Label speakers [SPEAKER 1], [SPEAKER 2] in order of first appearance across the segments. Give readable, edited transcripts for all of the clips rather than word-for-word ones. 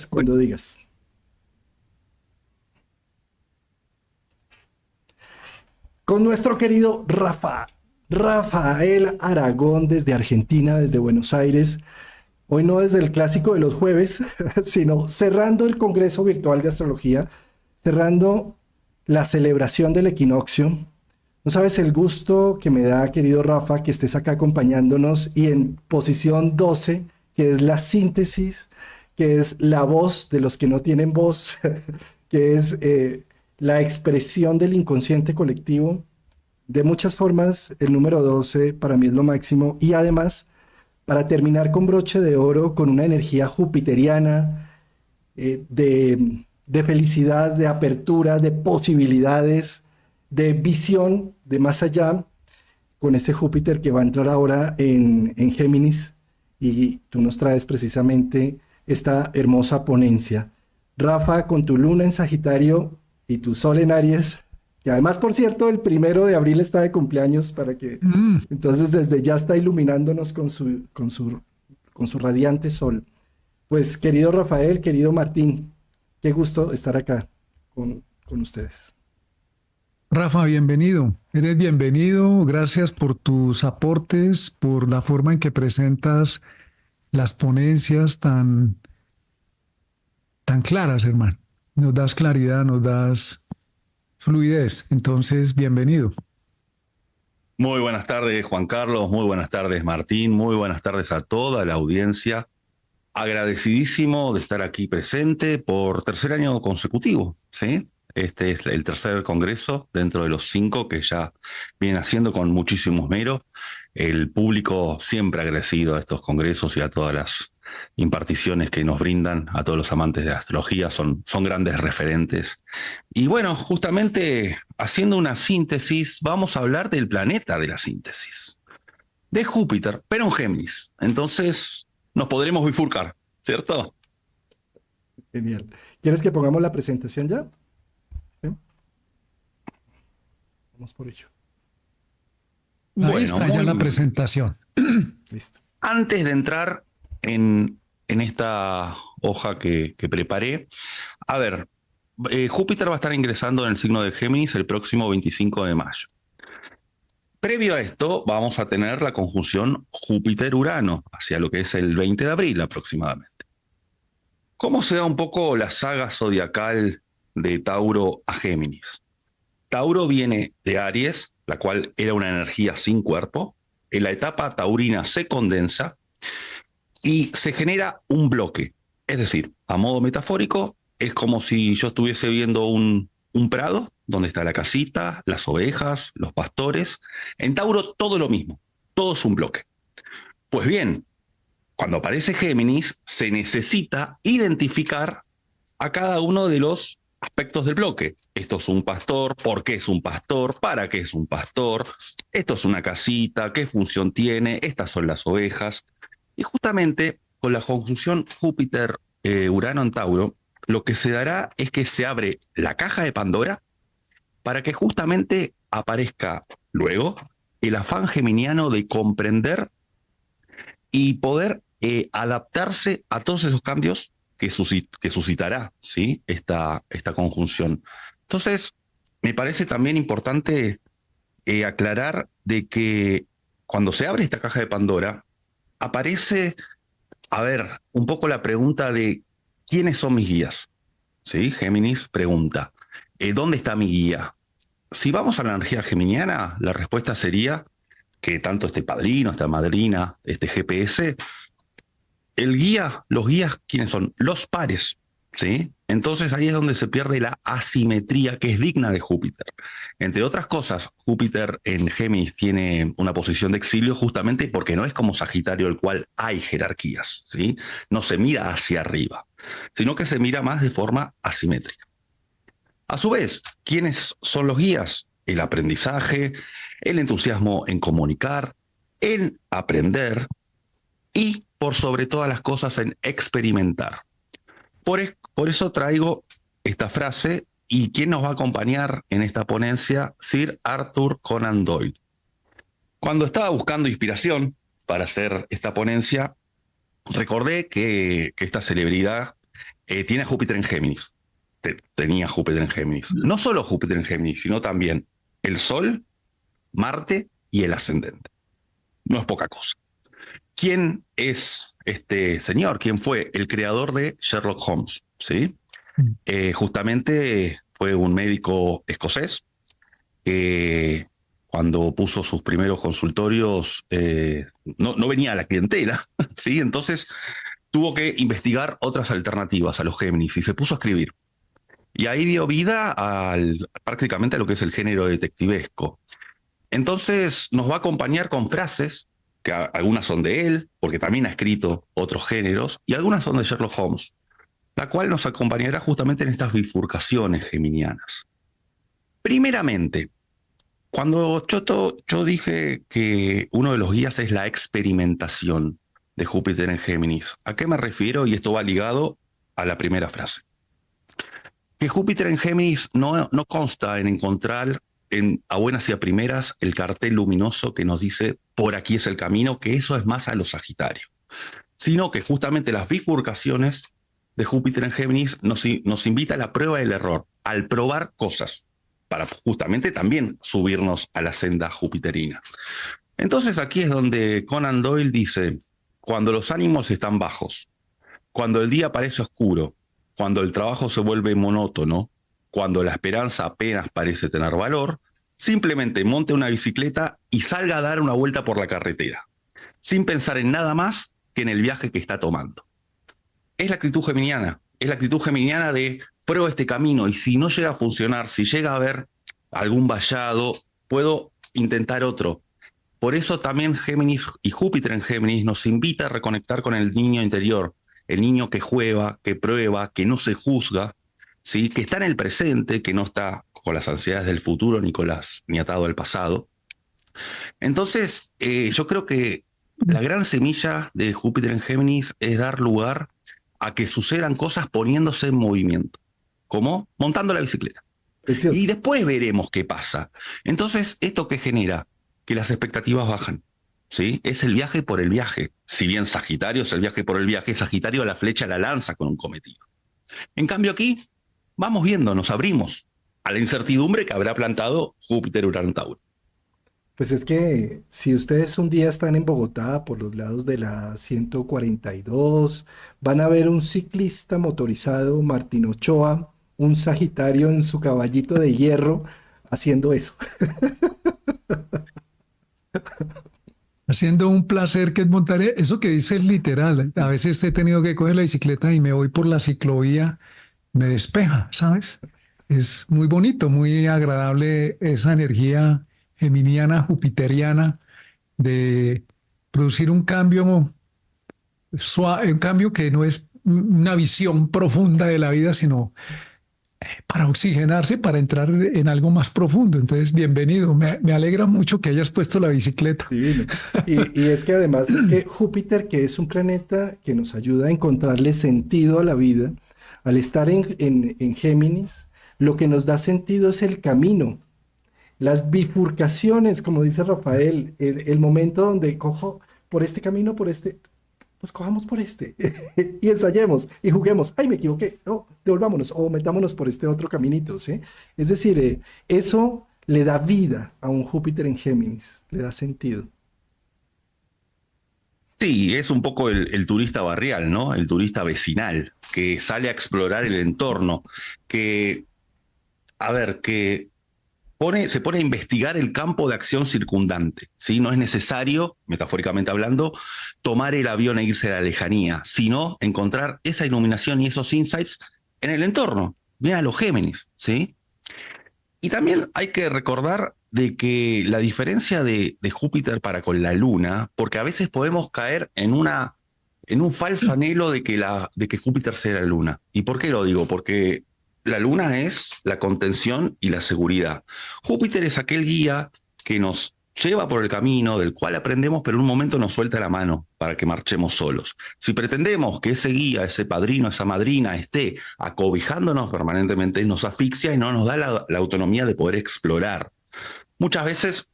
[SPEAKER 1] Cuando digas. Con nuestro querido Rafael Aragón desde Argentina, desde Buenos Aires. Hoy no desde el clásico de los jueves, sino cerrando el Congreso Virtual de Astrología, cerrando la celebración del equinoccio. No sabes el gusto que me da, querido Rafa, que estés acá acompañándonos y en posición 12, que es la síntesis, que es la voz de los que no tienen voz, que es la expresión del inconsciente colectivo. De muchas formas, el número 12 para mí es lo máximo y además, para terminar con broche de oro, con una energía jupiteriana, de felicidad, de apertura, de posibilidades, de visión, de más allá, con ese Júpiter que va a entrar ahora en Géminis y tú nos traes precisamente esta hermosa ponencia. Rafa, con tu luna en Sagitario y tu sol en Aries, que además, por cierto, el 1 de abril está de cumpleaños para que,
[SPEAKER 2] Mm,
[SPEAKER 1] entonces desde ya está iluminándonos con su radiante sol. Pues querido Rafael, querido Martín, qué gusto estar acá con ustedes.
[SPEAKER 2] Rafa, bienvenido. Eres bienvenido. Gracias por tus aportes, por la forma en que presentas las ponencias tan claras, hermano. Nos das claridad, nos das fluidez. Entonces, bienvenido.
[SPEAKER 3] Muy buenas tardes, Juan Carlos, muy buenas tardes, Martín, muy buenas tardes a toda la audiencia. Agradecidísimo de estar aquí presente por tercer año consecutivo, ¿sí? Este es el tercer congreso dentro de los 5 que ya viene haciendo con muchísimo esmero. El público siempre agradecido a estos congresos y a todas las imparticiones que nos brindan, a todos los amantes de la astrología, son grandes referentes. Y bueno, justamente haciendo una síntesis, vamos a hablar del planeta de la síntesis, de Júpiter, pero en Géminis. Entonces nos podremos bifurcar, ¿cierto?
[SPEAKER 1] Genial. ¿Quieres que pongamos la presentación ya? ¿Sí? Vamos por ello.
[SPEAKER 2] Ahí
[SPEAKER 3] Bueno,
[SPEAKER 2] está ya la presentación.
[SPEAKER 1] Listo.
[SPEAKER 3] antes de entrar en esta hoja que preparé, a ver, Júpiter va a estar ingresando en el signo de Géminis el próximo 25 de mayo. Previo a esto, vamos a tener la conjunción Júpiter-Urano, hacia lo que es el 20 de abril aproximadamente. ¿Cómo se da un poco la saga zodiacal de Tauro a Géminis? Tauro viene de Aries, la cual era una energía sin cuerpo. En la etapa taurina se condensa y se genera un bloque. Es decir, a modo metafórico, es como si yo estuviese viendo un prado donde está la casita, las ovejas, los pastores. En Tauro todo lo mismo, todo es un bloque. Pues bien, cuando aparece Géminis, se necesita identificar a cada uno de los aspectos del bloque. Esto es un pastor, ¿por qué es un pastor? ¿Para qué es un pastor? Esto es una casita, ¿qué función tiene? Estas son las ovejas. Y justamente con la conjunción Júpiter-Urano en Tauro, lo que se dará es que se abre la caja de Pandora para que justamente aparezca luego el afán geminiano de comprender y poder adaptarse a todos esos cambios que suscitará, ¿sí? esta conjunción. Entonces, me parece también importante aclarar de que cuando se abre esta caja de Pandora, aparece, a ver, un poco la pregunta de ¿quiénes son mis guías? ¿Sí? Géminis pregunta, ¿dónde está mi guía? Si vamos a la energía geminiana, la respuesta sería que tanto este padrino, esta madrina, este GPS, el guía, los guías, ¿quiénes son? Los pares, ¿sí? Entonces ahí es donde se pierde la asimetría que es digna de Júpiter. Entre otras cosas, Júpiter en Géminis tiene una posición de exilio justamente porque no es como Sagitario, el cual hay jerarquías, ¿sí? No se mira hacia arriba, sino que se mira más de forma asimétrica. A su vez, ¿quiénes son los guías? El aprendizaje, el entusiasmo en comunicar, en aprender y, por sobre todas las cosas, en experimentar. Por eso traigo esta frase y quién nos va a acompañar en esta ponencia, Sir Arthur Conan Doyle. Cuando estaba buscando inspiración para hacer esta ponencia, recordé que esta celebridad tiene a Júpiter en Géminis. Tenía Júpiter en Géminis. No solo Júpiter en Géminis, sino también el Sol, Marte y el ascendente. No es poca cosa. ¿Quién es este señor? ¿Quién fue? El creador de Sherlock Holmes, ¿sí? Justamente fue un médico escocés que cuando puso sus primeros consultorios no venía a la clientela, ¿sí? Entonces tuvo que investigar otras alternativas a los Géminis y se puso a escribir. Y ahí dio vida prácticamente a lo que es el género detectivesco. Entonces nos va a acompañar con frases, que algunas son de él, porque también ha escrito otros géneros, y algunas son de Sherlock Holmes, la cual nos acompañará justamente en estas bifurcaciones geminianas. Primeramente, cuando yo dije que uno de los guías es la experimentación de Júpiter en Géminis, ¿a qué me refiero? Y esto va ligado a la primera frase. Que Júpiter en Géminis no consta en encontrar a buenas y a primeras el cartel luminoso que nos dice por aquí es el camino, que eso es más a los Sagitarios, sino que justamente las bifurcaciones de Júpiter en Géminis nos invita a la prueba del error, al probar cosas, para justamente también subirnos a la senda jupiterina. Entonces aquí es donde Conan Doyle dice, cuando los ánimos están bajos, cuando el día parece oscuro, cuando el trabajo se vuelve monótono, cuando la esperanza apenas parece tener valor, simplemente monte una bicicleta y salga a dar una vuelta por la carretera, sin pensar en nada más que en el viaje que está tomando. Es la actitud geminiana de pruebo este camino y si no llega a funcionar, si llega a haber algún vallado, puedo intentar otro. Por eso también Géminis y Júpiter en Géminis nos invita a reconectar con el niño interior, el niño que juega, que prueba, que no se juzga, ¿sí? Que está en el presente, que no está con las ansiedades del futuro ni atado al pasado. Entonces, yo creo que la gran semilla de Júpiter en Géminis es dar lugar a que sucedan cosas poniéndose en movimiento, como montando la bicicleta.
[SPEAKER 1] Precioso.
[SPEAKER 3] Y después veremos qué pasa. Entonces, ¿esto qué genera? Que las expectativas bajan, ¿sí? Es el viaje por el viaje. Si bien Sagitario es el viaje por el viaje, Sagitario la flecha la lanza con un cometido. En cambio aquí, vamos viendo, nos abrimos a la incertidumbre que habrá plantado Júpiter Urano Tauro.
[SPEAKER 1] Pues es que si ustedes un día están en Bogotá, por los lados de la 142, van a ver un ciclista motorizado, Martín Ochoa, un Sagitario en su caballito de hierro, haciendo eso.
[SPEAKER 2] Haciendo un placer que es montar. Eso que dice es literal. A veces he tenido que coger la bicicleta y me voy por la ciclovía, me despeja, ¿sabes? Es muy bonito, muy agradable esa energía geminiana, jupiteriana, de producir un cambio suave, un cambio que no es una visión profunda de la vida, sino para oxigenarse, para entrar en algo más profundo. Entonces, bienvenido. Me alegra mucho que hayas puesto la bicicleta.
[SPEAKER 1] Divino. Y es que además es que Júpiter, que es un planeta que nos ayuda a encontrarle sentido a la vida, al estar en Géminis, lo que nos da sentido es el camino. Las bifurcaciones, como dice Rafael, el momento donde cojo por este camino, pues cojamos por este y ensayemos y juguemos. ¡Ay, me equivoqué! No, devolvámonos o metámonos por este otro caminito, ¿sí? Es decir, eso le da vida a un Júpiter en Géminis, le da sentido.
[SPEAKER 3] Sí, es un poco el turista barrial, ¿no? El turista vecinal, que sale a explorar el entorno, que se pone a investigar el campo de acción circundante, ¿sí? No es necesario, metafóricamente hablando, tomar el avión e irse a la lejanía, sino encontrar esa iluminación y esos insights en el entorno. Bien a los Géminis, ¿sí? Y también hay que recordar de que la diferencia de Júpiter para con la Luna, porque a veces podemos caer en un falso anhelo de que Júpiter sea la Luna. ¿Y por qué lo digo? Porque la Luna es la contención y la seguridad. Júpiter es aquel guía que nos lleva por el camino del cual aprendemos, pero en un momento nos suelta la mano para que marchemos solos. Si pretendemos que ese guía, ese padrino, esa madrina esté acobijándonos permanentemente, nos asfixia y no nos da la autonomía de poder explorar. Muchas veces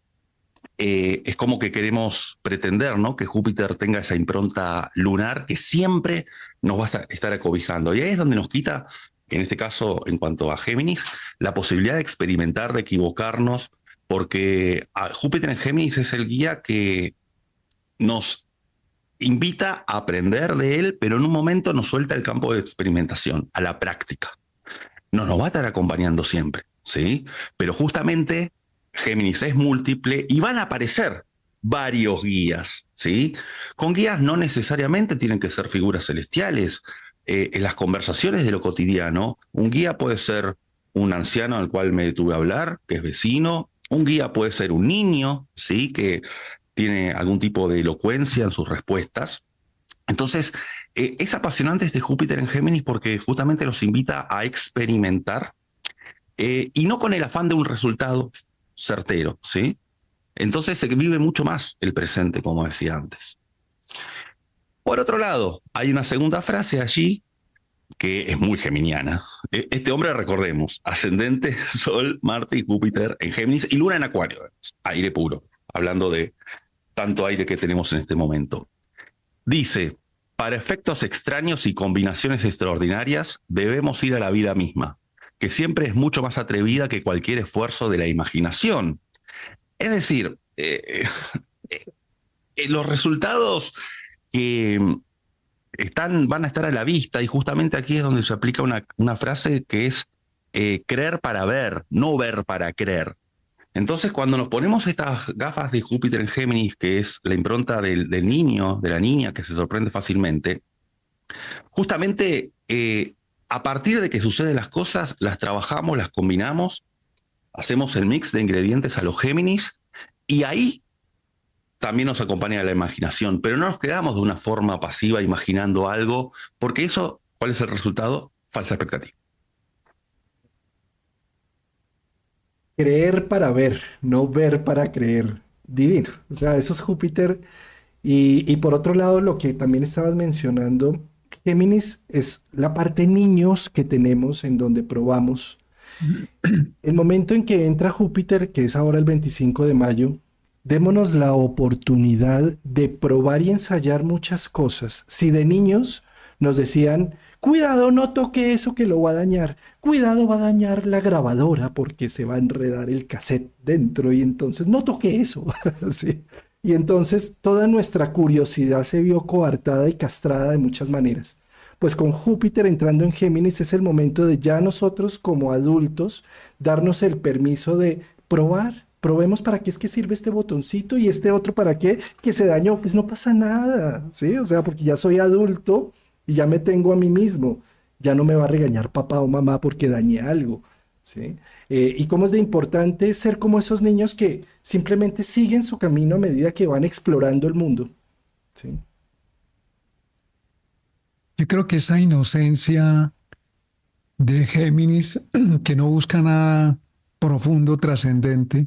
[SPEAKER 3] es como que queremos pretender, ¿no?, que Júpiter tenga esa impronta lunar que siempre nos va a estar acobijando. Y ahí es donde nos quita, en este caso, en cuanto a Géminis, la posibilidad de experimentar, de equivocarnos, porque Júpiter en Géminis es el guía que nos invita a aprender de él, pero en un momento nos suelta el campo de experimentación, a la práctica. No nos va a estar acompañando siempre, ¿sí? Pero justamente Géminis es múltiple y van a aparecer varios guías, ¿sí? Con guías no necesariamente tienen que ser figuras celestiales. En las conversaciones de lo cotidiano, un guía puede ser un anciano al cual me detuve a hablar, que es vecino. Un guía puede ser un niño, ¿sí?, que tiene algún tipo de elocuencia en sus respuestas. Entonces, es apasionante este Júpiter en Géminis porque justamente nos invita a experimentar y no con el afán de un resultado certero, ¿sí? Entonces se vive mucho más el presente, como decía antes. Por otro lado, hay una segunda frase allí que es muy geminiana. Este hombre, recordemos, ascendente, Sol, Marte y Júpiter en Géminis y Luna en Acuario, aire puro, hablando de tanto aire que tenemos en este momento. Dice: para efectos extraños y combinaciones extraordinarias, debemos ir a la vida misma, que siempre es mucho más atrevida que cualquier esfuerzo de la imaginación. Es decir, los resultados que van a estar a la vista, y justamente aquí es donde se aplica una frase que es creer para ver, no ver para creer. Entonces, cuando nos ponemos estas gafas de Júpiter en Géminis, que es la impronta del niño, de la niña que se sorprende fácilmente, justamente a partir de que suceden las cosas, las trabajamos, las combinamos, hacemos el mix de ingredientes a los Géminis, y ahí también nos acompaña la imaginación, pero no nos quedamos de una forma pasiva imaginando algo, porque eso, ¿cuál es el resultado? Falsa expectativa.
[SPEAKER 1] Creer para ver, no ver para creer. Divino. O sea, eso es Júpiter. Y por otro lado, lo que también estabas mencionando, Géminis es la parte niños que tenemos en donde probamos. El momento en que entra Júpiter, que es ahora el 25 de mayo, démonos la oportunidad de probar y ensayar muchas cosas. Si de niños nos decían, cuidado, no toque eso que lo va a dañar, cuidado, va a dañar la grabadora porque se va a enredar el cassette dentro y entonces no toque eso. ¿Sí? Y entonces toda nuestra curiosidad se vio coartada y castrada de muchas maneras. Pues con Júpiter entrando en Géminis es el momento de ya nosotros como adultos darnos el permiso de probar. Probemos para qué es que sirve este botoncito y este otro para qué, que se dañó, pues no pasa nada, ¿sí? O sea, porque ya soy adulto y ya me tengo a mí mismo. Ya no me va a regañar papá o mamá porque dañé algo, ¿sí? Y cómo es de importante ser como esos niños que simplemente siguen su camino a medida que van explorando el mundo, ¿sí?
[SPEAKER 2] Yo creo que esa inocencia de Géminis, que no busca nada profundo, trascendente,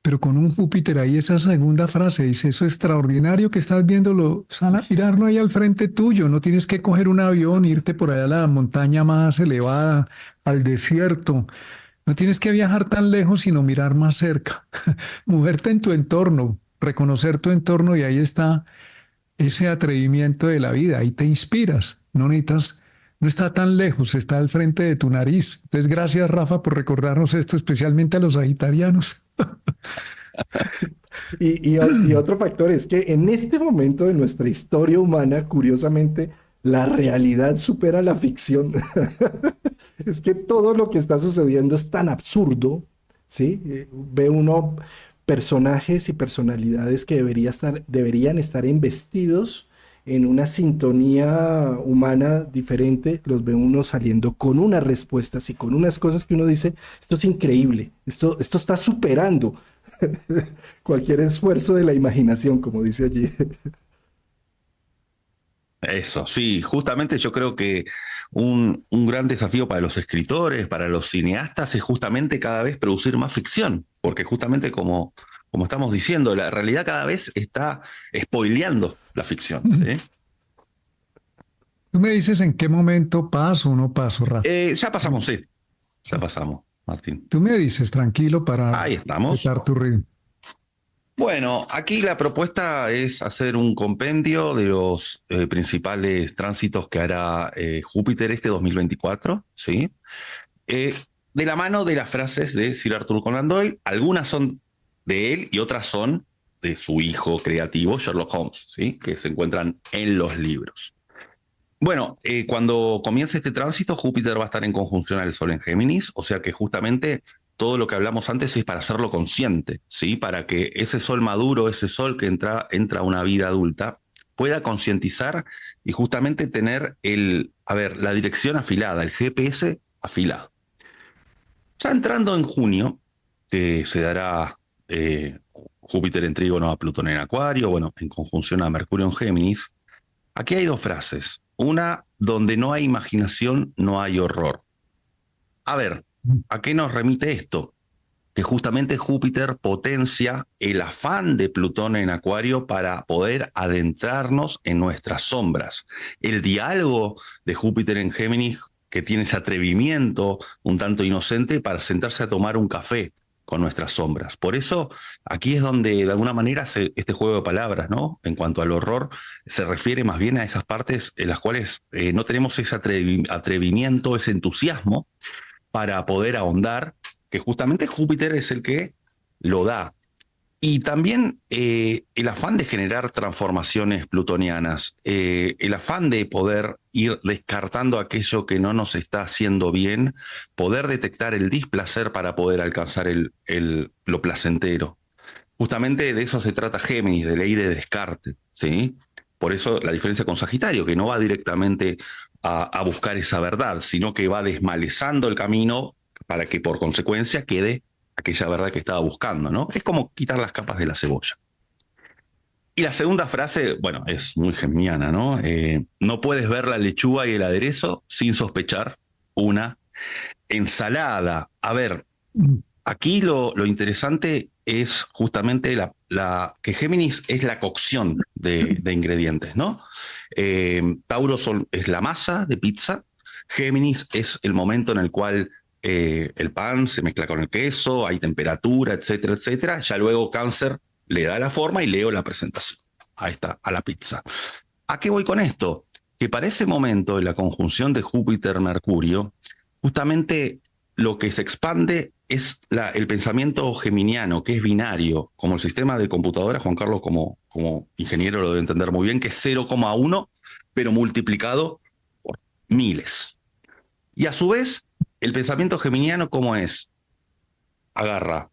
[SPEAKER 2] pero con un Júpiter ahí, esa segunda frase dice: eso extraordinario que estás viéndolo, sal a mirarlo ahí al frente tuyo, no tienes que coger un avión, irte por allá a la montaña más elevada, al desierto, no tienes que viajar tan lejos, sino mirar más cerca, moverte en tu entorno, reconocer tu entorno, y ahí está ese atrevimiento de la vida, ahí te inspiras, no necesitas, no está tan lejos, está al frente de tu nariz. Entonces, gracias, Rafa, por recordarnos esto, especialmente a los sagitarianos.
[SPEAKER 1] Y otro factor es que en este momento de nuestra historia humana, curiosamente, la realidad supera la ficción. Es que todo lo que está sucediendo es tan absurdo, ¿sí? Ve uno personajes y personalidades que deberían estar investidos en una sintonía humana diferente, los ve uno saliendo con unas respuestas y con unas cosas que uno dice, esto es increíble, esto está superando cualquier esfuerzo de la imaginación, como dice allí.
[SPEAKER 3] Eso, sí, justamente yo creo que un gran desafío para los escritores, para los cineastas, es justamente cada vez producir más ficción, porque justamente como estamos diciendo, la realidad cada vez está spoileando la ficción, ¿sí?
[SPEAKER 2] Tú me dices en qué momento paso o no paso, Rafa.
[SPEAKER 3] Ya pasamos, sí, ya pasamos, Martín.
[SPEAKER 2] Tú me dices tranquilo para
[SPEAKER 3] Ahí estamos.
[SPEAKER 2] respetar tu ritmo.
[SPEAKER 3] Bueno, aquí la propuesta es hacer un compendio de los principales tránsitos que hará Júpiter este 2024, ¿sí? De la mano de las frases de Sir Arthur Conan Doyle. Algunas son de él y otras son de su hijo creativo, Sherlock Holmes, ¿sí? Que se encuentran en los libros. Bueno, cuando comience este tránsito, Júpiter va a estar en conjunción al Sol en Géminis, o sea que justamente todo lo que hablamos antes es para hacerlo consciente, ¿sí? Para que ese Sol maduro, ese Sol que entra a una vida adulta, pueda concientizar y justamente tener la dirección afilada, el GPS afilado. Ya entrando en junio, que se dará Júpiter en trígono a Plutón en Acuario, bueno, en conjunción a Mercurio en Géminis. Aquí hay dos frases. Una, donde no hay imaginación, no hay horror. A ver, ¿a qué nos remite esto? Que justamente Júpiter potencia el afán de Plutón en Acuario para poder adentrarnos en nuestras sombras. El diálogo de Júpiter en Géminis, que tiene ese atrevimiento un tanto inocente para sentarse a tomar un café con nuestras sombras. Por eso aquí es donde de alguna manera hace este juego de palabras, ¿no? En cuanto al horror, se refiere más bien a esas partes en las cuales no tenemos ese atrevimiento, ese entusiasmo para poder ahondar, que justamente Júpiter es el que lo da. Y también el afán de generar transformaciones plutonianas, el afán de poder ir descartando aquello que no nos está haciendo bien, poder detectar el displacer para poder alcanzar lo placentero. Justamente de eso se trata Géminis, de ley de descarte, ¿sí? Por eso la diferencia con Sagitario, que no va directamente a buscar esa verdad, sino que va desmalezando el camino para que por consecuencia quede aquella verdad que estaba buscando, ¿no? Es como quitar las capas de la cebolla. Y la segunda frase, bueno, es muy geminiana, ¿no? No puedes ver la lechuga y el aderezo sin sospechar una ensalada. A ver, aquí lo interesante es justamente que Géminis es la cocción de ingredientes, ¿no? Tauro es la masa de pizza, Géminis es el momento en el cual el pan se mezcla con el queso, hay temperatura, etcétera, etcétera. Ya luego Cáncer le da la forma y Leo la presentación. Ahí está, a la pizza. ¿A qué voy con esto? Que para ese momento, en la conjunción de Júpiter-Mercurio, justamente lo que se expande es el pensamiento geminiano, que es binario, como el sistema de computadora. Juan Carlos, como ingeniero, lo debe entender muy bien, que es 0,1, pero multiplicado por miles. Y a su vez, el pensamiento geminiano, ¿cómo es? Agarra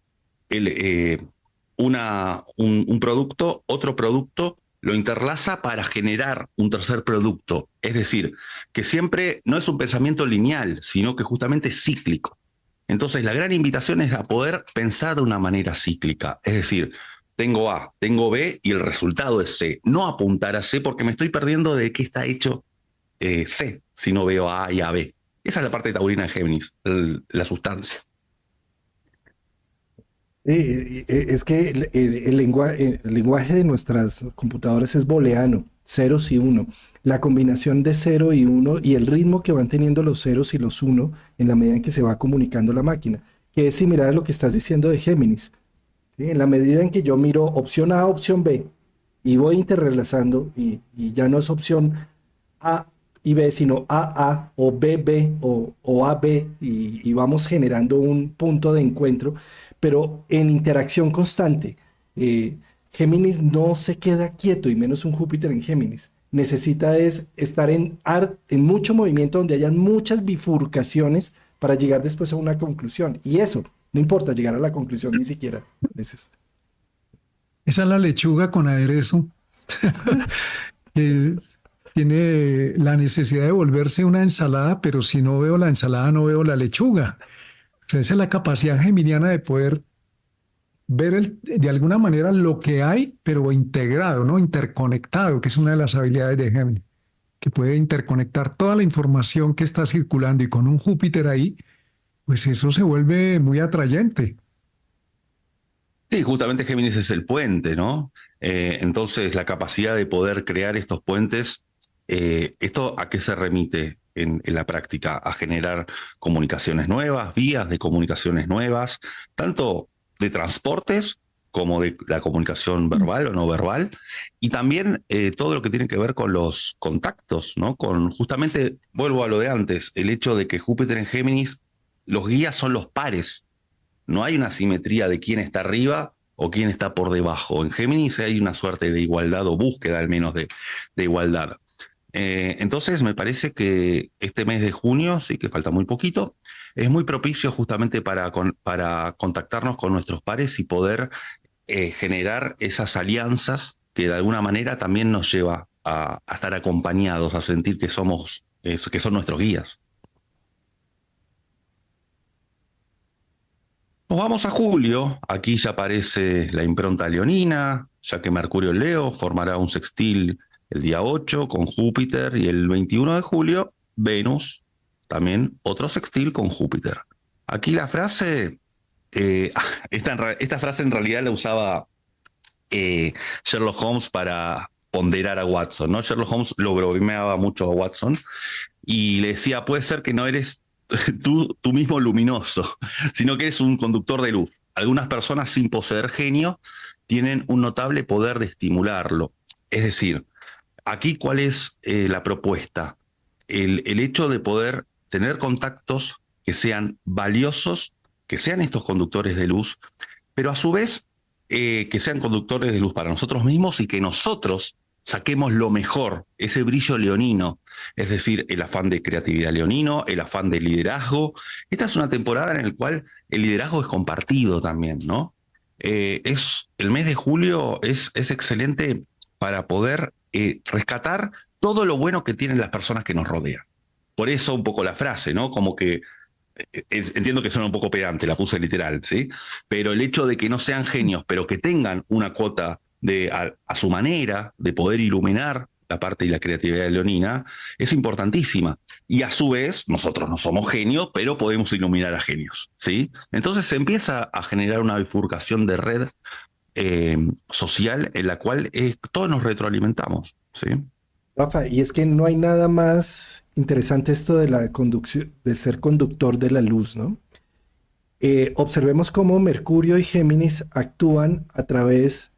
[SPEAKER 3] un producto, otro producto, lo interlaza para generar un tercer producto. Es decir, que siempre no es un pensamiento lineal, sino que justamente es cíclico. Entonces, la gran invitación es a poder pensar de una manera cíclica. Es decir, tengo A, tengo B y el resultado es C. No apuntar a C porque me estoy perdiendo de qué está hecho C, si no veo a A y a B. Esa es la parte taurina de Géminis, la sustancia.
[SPEAKER 1] Es que el lenguaje de nuestras computadoras es booleano, ceros y uno. La combinación de 0 y 1 y el ritmo que van teniendo los ceros y los 1 en la medida en que se va comunicando la máquina, que es similar a lo que estás diciendo de Géminis. ¿Sí? En la medida en que yo miro opción A, opción B, y voy interrelazando, y ya no es opción A y B, sino AA o BB o AB, y vamos generando un punto de encuentro, pero en interacción constante. Géminis no se queda quieto, y menos un Júpiter en Géminis. Necesita estar en mucho movimiento, donde hayan muchas bifurcaciones para llegar después a una conclusión. Y eso, no importa llegar a la conclusión ni siquiera a veces.
[SPEAKER 2] Esa es la lechuga con aderezo. que tiene la necesidad de volverse una ensalada, pero si no veo la ensalada, no veo la lechuga. O sea, esa es la capacidad geminiana de poder ver de alguna manera lo que hay, pero integrado, ¿no? Interconectado, que es una de las habilidades de Géminis, que puede interconectar toda la información que está circulando, y con un Júpiter ahí, pues eso se vuelve muy atrayente.
[SPEAKER 3] Sí, justamente Géminis es el puente, ¿no? Entonces, la capacidad de poder crear estos puentes, ¿esto a qué se remite en la práctica? A generar comunicaciones nuevas, vías de comunicaciones nuevas, tanto de transportes como de la comunicación verbal o no verbal, y también todo lo que tiene que ver con los contactos, ¿no? Con justamente, vuelvo a lo de antes, el hecho de que Júpiter en Géminis, los guías son los pares, no hay una simetría de quién está arriba o quién está por debajo. En Géminis hay una suerte de igualdad o búsqueda al menos de igualdad. Entonces me parece que este mes de junio, sí que falta muy poquito, es muy propicio justamente para contactarnos con nuestros pares y poder generar esas alianzas que de alguna manera también nos lleva a estar acompañados, a sentir que somos, que son nuestros guías. Nos vamos a julio, aquí ya aparece la impronta leonina, ya que Mercurio en Leo formará un sextil el día 8 con Júpiter y el 21 de julio Venus, también otro sextil con Júpiter. Aquí la frase, esta frase en realidad la usaba Sherlock Holmes para ponderar a Watson, ¿no? Sherlock Holmes lo bromeaba mucho a Watson y le decía, puede ser que no eres tú mismo luminoso, sino que eres un conductor de luz. Algunas personas sin poseer genio tienen un notable poder de estimularlo. Es decir, aquí cuál es la propuesta. El hecho de poder tener contactos que sean valiosos, que sean estos conductores de luz, pero a su vez que sean conductores de luz para nosotros mismos y que nosotros saquemos lo mejor, ese brillo leonino, es decir, el afán de creatividad leonino, el afán de liderazgo. Esta es una temporada en la cual el liderazgo es compartido también, ¿no? El mes de julio es excelente para poder rescatar todo lo bueno que tienen las personas que nos rodean. Por eso un poco la frase, ¿no? Como que entiendo que suena un poco pedante, la puse literal, ¿sí? Pero el hecho de que no sean genios, pero que tengan una cuota a su manera de poder iluminar la parte de la creatividad leonina, es importantísima. Y a su vez, nosotros no somos genios, pero podemos iluminar a genios, ¿sí? Entonces se empieza a generar una bifurcación de red social en la cual todos nos retroalimentamos, ¿sí?
[SPEAKER 1] Rafa, y es que no hay nada más interesante esto de la conducción, de ser conductor de la luz, ¿no? Observemos cómo Mercurio y Géminis actúan a través,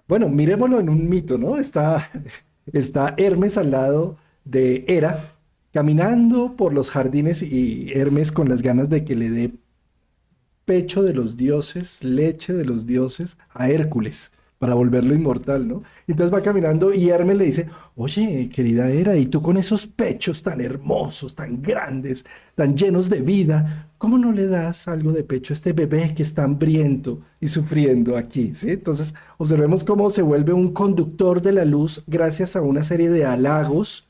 [SPEAKER 1] bueno, miremoslo en un mito, ¿no? Está Hermes al lado de Hera, caminando por los jardines y Hermes con las ganas de que le dé pecho de los dioses, leche de los dioses a Hércules para volverlo inmortal, ¿no? Entonces va caminando y Hermes le dice, oye, querida Hera, y tú con esos pechos tan hermosos, tan grandes, tan llenos de vida, ¿cómo no le das algo de pecho a este bebé que está hambriento y sufriendo aquí? ¿Sí? Entonces observemos cómo se vuelve un conductor de la luz gracias a una serie de halagos,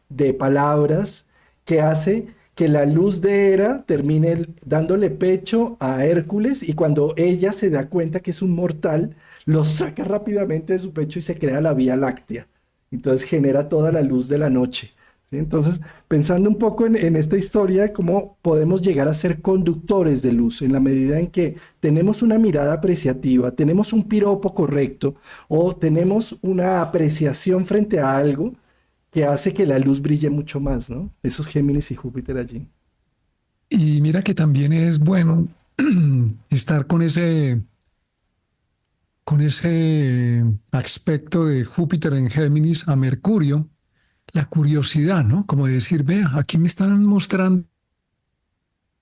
[SPEAKER 1] de palabras que hace que la luz de Hera termine dándole pecho a Hércules y cuando ella se da cuenta que es un mortal, lo saca rápidamente de su pecho y se crea la Vía Láctea. Entonces genera toda la luz de la noche, ¿sí? Entonces, pensando un poco en esta historia, cómo podemos llegar a ser conductores de luz en la medida en que tenemos una mirada apreciativa, tenemos un piropo correcto o tenemos una apreciación frente a algo que hace que la luz brille mucho más, ¿no? Esos Géminis y Júpiter allí.
[SPEAKER 2] Y mira que también es bueno estar con ese aspecto de Júpiter en Géminis a Mercurio, la curiosidad, ¿no? Como de decir, vea, aquí me están mostrando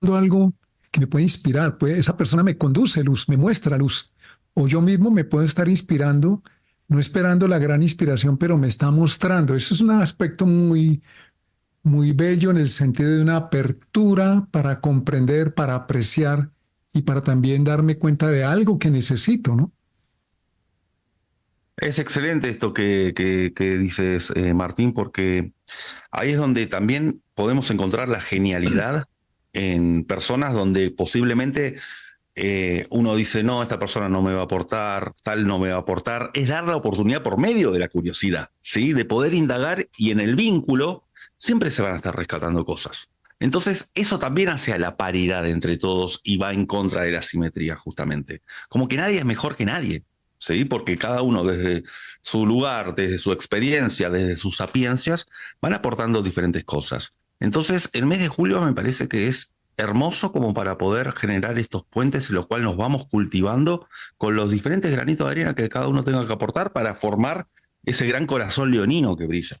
[SPEAKER 2] algo que me puede inspirar, esa persona me conduce luz, me muestra luz, o yo mismo me puedo estar inspirando, no esperando la gran inspiración, pero me está mostrando. Eso es un aspecto muy, muy bello en el sentido de una apertura para comprender, para apreciar y para también darme cuenta de algo que necesito, ¿no?
[SPEAKER 3] Es excelente esto que dices, Martín, porque ahí es donde también podemos encontrar la genialidad en personas donde posiblemente uno dice, no, esta persona no me va a aportar, tal no me va a aportar. Es dar la oportunidad por medio de la curiosidad, ¿sí? De poder indagar y en el vínculo siempre se van a estar rescatando cosas. Entonces, eso también hace a la paridad entre todos y va en contra de la simetría, justamente. Como que nadie es mejor que nadie, ¿sí? Porque cada uno desde su lugar, desde su experiencia, desde sus sapiencias, van aportando diferentes cosas. Entonces, el mes de julio me parece que es hermoso como para poder generar estos puentes en los cuales nos vamos cultivando con los diferentes granitos de arena que cada uno tenga que aportar para formar ese gran corazón leonino que brilla,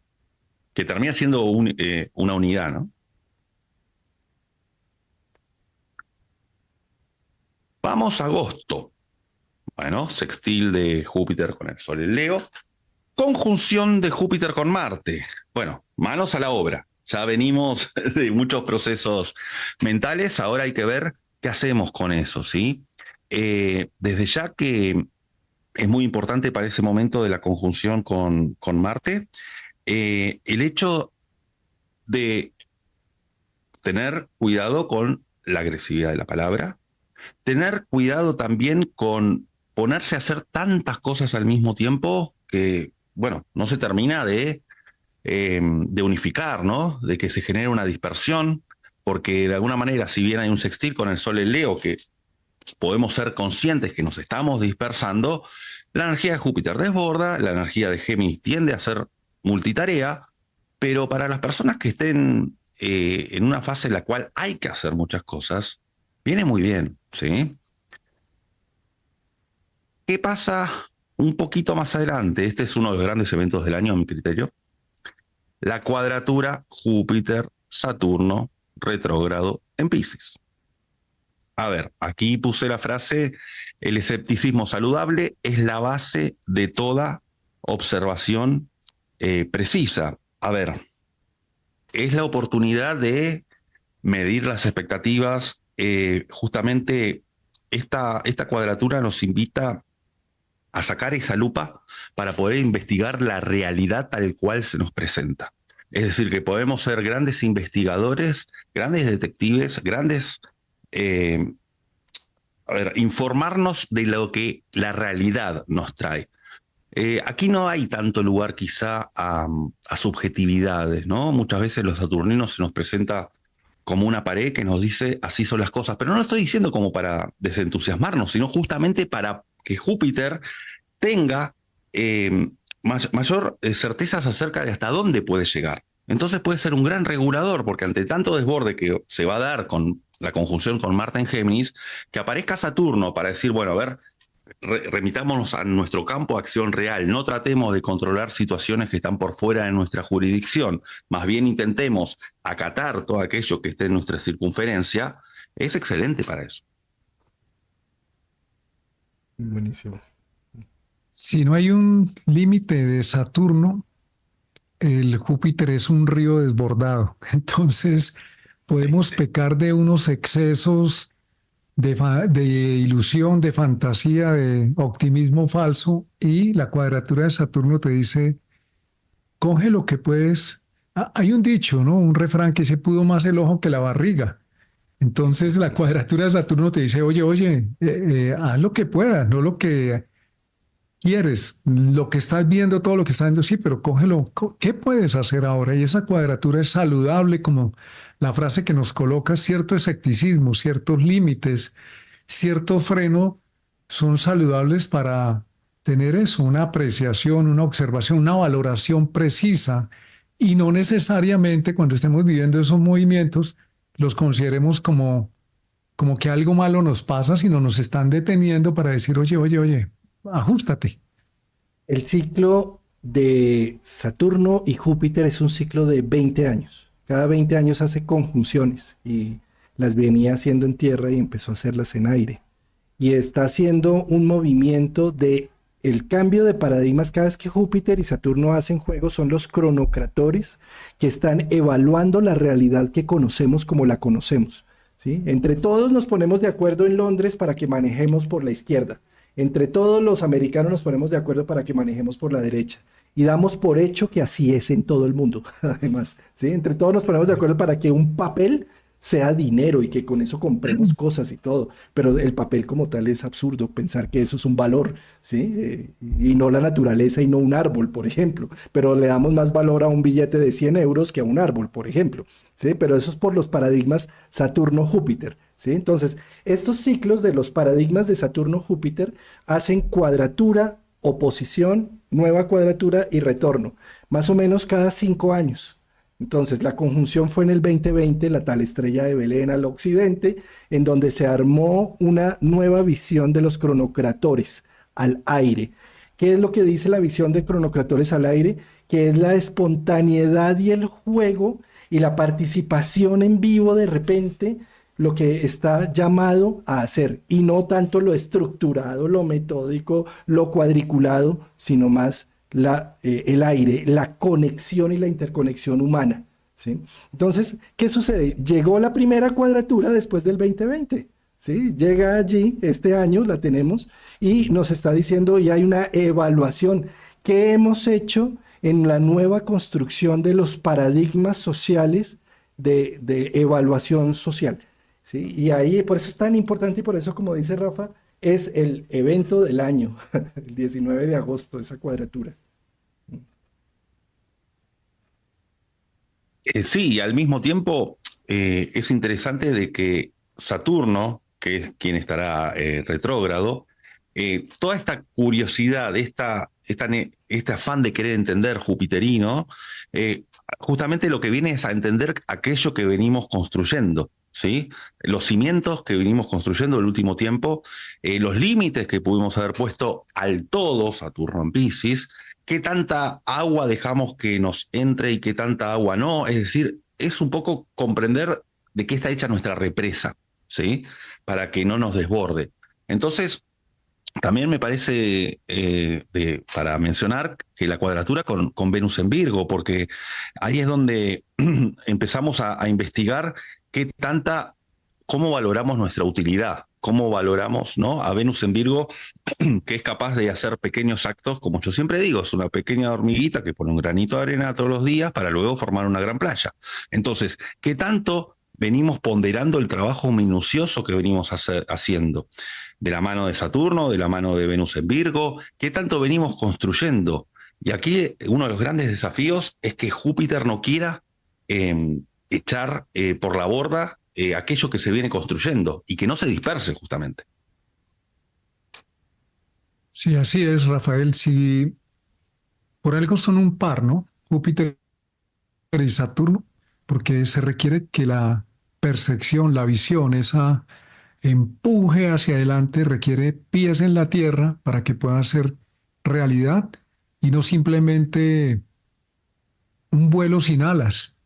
[SPEAKER 3] que termina siendo una unidad, ¿no? Vamos a agosto. Bueno, sextil de Júpiter con el Sol en Leo. Conjunción de Júpiter con Marte. Bueno, manos a la obra. Ya venimos de muchos procesos mentales, ahora hay que ver qué hacemos con eso, ¿sí? Desde ya que es muy importante para ese momento de la conjunción con Marte, el hecho de tener cuidado con la agresividad de la palabra, tener cuidado también con ponerse a hacer tantas cosas al mismo tiempo que, bueno, no se termina de unificar, ¿no? De que se genere una dispersión, porque de alguna manera, si bien hay un sextil con el Sol en Leo, que podemos ser conscientes que nos estamos dispersando, la energía de Júpiter desborda, la energía de Géminis tiende a ser multitarea, pero para las personas que estén en una fase en la cual hay que hacer muchas cosas, viene muy bien, ¿sí? ¿Qué pasa un poquito más adelante? Este es uno de los grandes eventos del año, a mi criterio. La cuadratura Júpiter-Saturno retrógrado en Piscis. A ver, aquí puse la frase, el escepticismo saludable es la base de toda observación precisa. A ver, es la oportunidad de medir las expectativas. Justamente esta cuadratura nos invita a sacar esa lupa para poder investigar la realidad tal cual se nos presenta. Es decir, que podemos ser grandes investigadores, grandes detectives, grandes... informarnos de lo que la realidad nos trae. Aquí no hay tanto lugar quizá a subjetividades, ¿no? Muchas veces los saturninos se nos presenta como una pared que nos dice así son las cosas, pero no lo estoy diciendo como para desentusiasmarnos, sino justamente para que Júpiter tenga mayor certeza acerca de hasta dónde puede llegar. Entonces puede ser un gran regulador, porque ante tanto desborde que se va a dar con la conjunción con Marte en Géminis, que aparezca Saturno para decir, bueno, a ver, remitámonos a nuestro campo de acción real, no tratemos de controlar situaciones que están por fuera de nuestra jurisdicción, más bien intentemos acatar todo aquello que esté en nuestra circunferencia, es excelente para eso.
[SPEAKER 1] Buenísimo.
[SPEAKER 2] Si no hay un límite de Saturno, el Júpiter es un río desbordado. Entonces podemos pecar de unos excesos de ilusión, de fantasía, de optimismo falso, y la cuadratura de Saturno te dice, coge lo que puedes. Hay un dicho, ¿no? Un refrán que dice, pudo más el ojo que la barriga. Entonces la cuadratura de Saturno te dice, oye, haz lo que puedas, no lo que quieres, lo que estás viendo, todo lo que estás viendo, sí, pero cógelo. ¿Qué puedes hacer ahora? Y esa cuadratura es saludable, como la frase que nos coloca, cierto escepticismo, ciertos límites, cierto freno, son saludables para tener eso, una apreciación, una observación, una valoración precisa, y no necesariamente cuando estemos viviendo esos movimientos los consideremos como que algo malo nos pasa, sino nos están deteniendo para decir, oye, ajústate.
[SPEAKER 1] El ciclo de Saturno y Júpiter es un ciclo de 20 años. Cada 20 años hace conjunciones y las venía haciendo en tierra y empezó a hacerlas en aire. Y está haciendo un movimiento de el cambio de paradigmas. Cada vez que Júpiter y Saturno hacen juego, son los cronocratores que están evaluando la realidad que conocemos como la conocemos, ¿sí? Entre todos nos ponemos de acuerdo en Londres para que manejemos por la izquierda. Entre todos los americanos nos ponemos de acuerdo para que manejemos por la derecha. Y damos por hecho que así es en todo el mundo, además, ¿sí? Entre todos nos ponemos de acuerdo para que un papel sea dinero y que con eso compremos cosas y todo, pero el papel como tal es absurdo pensar que eso es un valor, ¿sí? Y no la naturaleza y no un árbol, por ejemplo, pero le damos más valor a un billete de 100 euros que a un árbol, por ejemplo, ¿sí? Pero eso es por los paradigmas Saturno-Júpiter, ¿sí? Entonces, estos ciclos de los paradigmas de Saturno-Júpiter hacen cuadratura, oposición, nueva cuadratura y retorno, más o menos cada 5 años. Entonces, la conjunción fue en el 2020, la tal estrella de Belén al occidente, en donde se armó una nueva visión de los cronocratores al aire. ¿Qué es lo que dice la visión de cronocratores al aire? Que es la espontaneidad y el juego y la participación en vivo de repente, lo que está llamado a hacer, y no tanto lo estructurado, lo metódico, lo cuadriculado, sino más el aire, la conexión y la interconexión humana, ¿sí? Entonces, ¿qué sucede? Llegó la primera cuadratura después del 2020, ¿sí? Llega allí, este año la tenemos, y nos está diciendo, y hay una evaluación, ¿qué hemos hecho en la nueva construcción de los paradigmas sociales de evaluación social? ¿Sí? Y ahí, por eso es tan importante y por eso, como dice Rafa, es el evento del año, el 19 de agosto, esa cuadratura.
[SPEAKER 3] Sí, y al mismo tiempo es interesante de que Saturno, que es quien estará retrógrado, toda esta curiosidad, este afán de querer entender jupiterino, justamente lo que viene es a entender aquello que venimos construyendo, ¿sí? Los cimientos que venimos construyendo el último tiempo, los límites que pudimos haber puesto al todo Saturno en Piscis, qué tanta agua dejamos que nos entre y qué tanta agua no. Es decir, es un poco comprender de qué está hecha nuestra represa, ¿sí? Para que no nos desborde. Entonces, también me parece para mencionar que la cuadratura con Venus en Virgo, porque ahí es donde empezamos a investigar cómo valoramos nuestra utilidad, cómo valoramos, ¿no?, a Venus en Virgo, que es capaz de hacer pequeños actos, como yo siempre digo, es una pequeña hormiguita que pone un granito de arena todos los días para luego formar una gran playa. Entonces, ¿qué tanto venimos ponderando el trabajo minucioso que venimos haciendo? De la mano de Saturno, de la mano de Venus en Virgo, ¿qué tanto venimos construyendo? Y aquí uno de los grandes desafíos es que Júpiter no quiera echar por la borda aquello que se viene construyendo y que no se disperse justamente.
[SPEAKER 2] Sí, así es, Rafael. Si por algo son un par, ¿no? Júpiter y Saturno, porque se requiere que la percepción, la visión, esa empuje hacia adelante, requiere pies en la tierra para que pueda ser realidad y no simplemente un vuelo sin alas.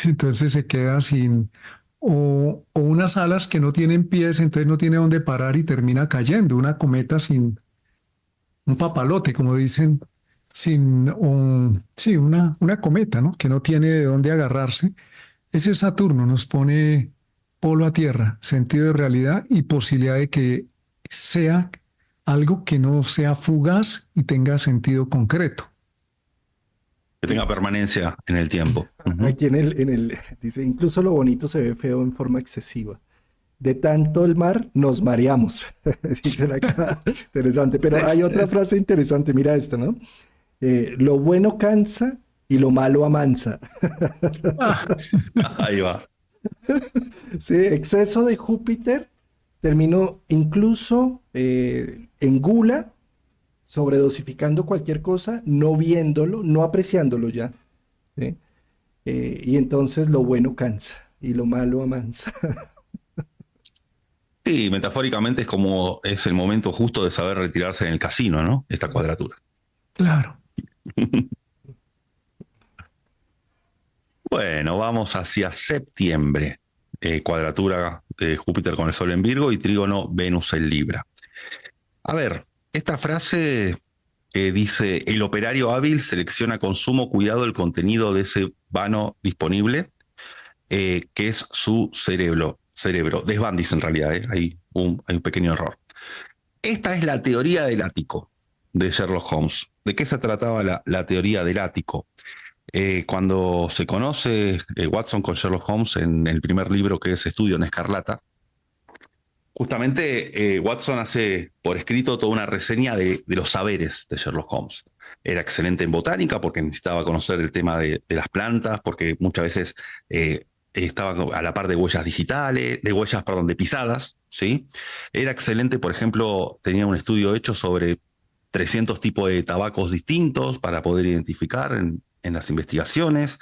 [SPEAKER 2] Entonces se queda sin, o unas alas que no tienen pies, entonces no tiene dónde parar y termina cayendo, una cometa sin un papalote, como dicen, sin sí, una cometa, ¿no? Que no tiene de dónde agarrarse. Ese Saturno nos pone polo a tierra, sentido de realidad y posibilidad de que sea algo que no sea fugaz y tenga sentido concreto.
[SPEAKER 3] Que tenga permanencia en el tiempo.
[SPEAKER 1] Aquí dice, incluso lo bonito se ve feo en forma excesiva. De tanto el mar, nos mareamos. Dicen acá. Interesante. Pero hay otra frase interesante. Mira esta, ¿no? Lo bueno cansa y lo malo amansa.
[SPEAKER 3] Ahí va.
[SPEAKER 1] Sí, exceso de Júpiter terminó incluso en gula, sobredosificando cualquier cosa, no viéndolo, no apreciándolo ya, ¿sí? Y entonces lo bueno cansa y lo malo amansa.
[SPEAKER 3] Sí, metafóricamente es el momento justo de saber retirarse en el casino, ¿no? Esta cuadratura.
[SPEAKER 2] Claro.
[SPEAKER 3] Bueno, vamos hacia septiembre. Cuadratura de Júpiter con el Sol en Virgo y trígono Venus en Libra. A ver, esta frase que dice: el operario hábil selecciona con sumo cuidado el contenido de ese vano disponible, que es su cerebro. Desván en realidad, hay un pequeño error. Esta es la teoría del ático de Sherlock Holmes. ¿De qué se trataba la teoría del ático? Cuando se conoce Watson con Sherlock Holmes en el primer libro, que es Estudio en Escarlata, justamente Watson hace por escrito toda una reseña de los saberes de Sherlock Holmes. Era excelente en botánica porque necesitaba conocer el tema de las plantas, porque muchas veces estaba a la par de huellas digitales, de pisadas, ¿sí? Era excelente, por ejemplo, tenía un estudio hecho sobre 300 tipos de tabacos distintos para poder identificar en las investigaciones.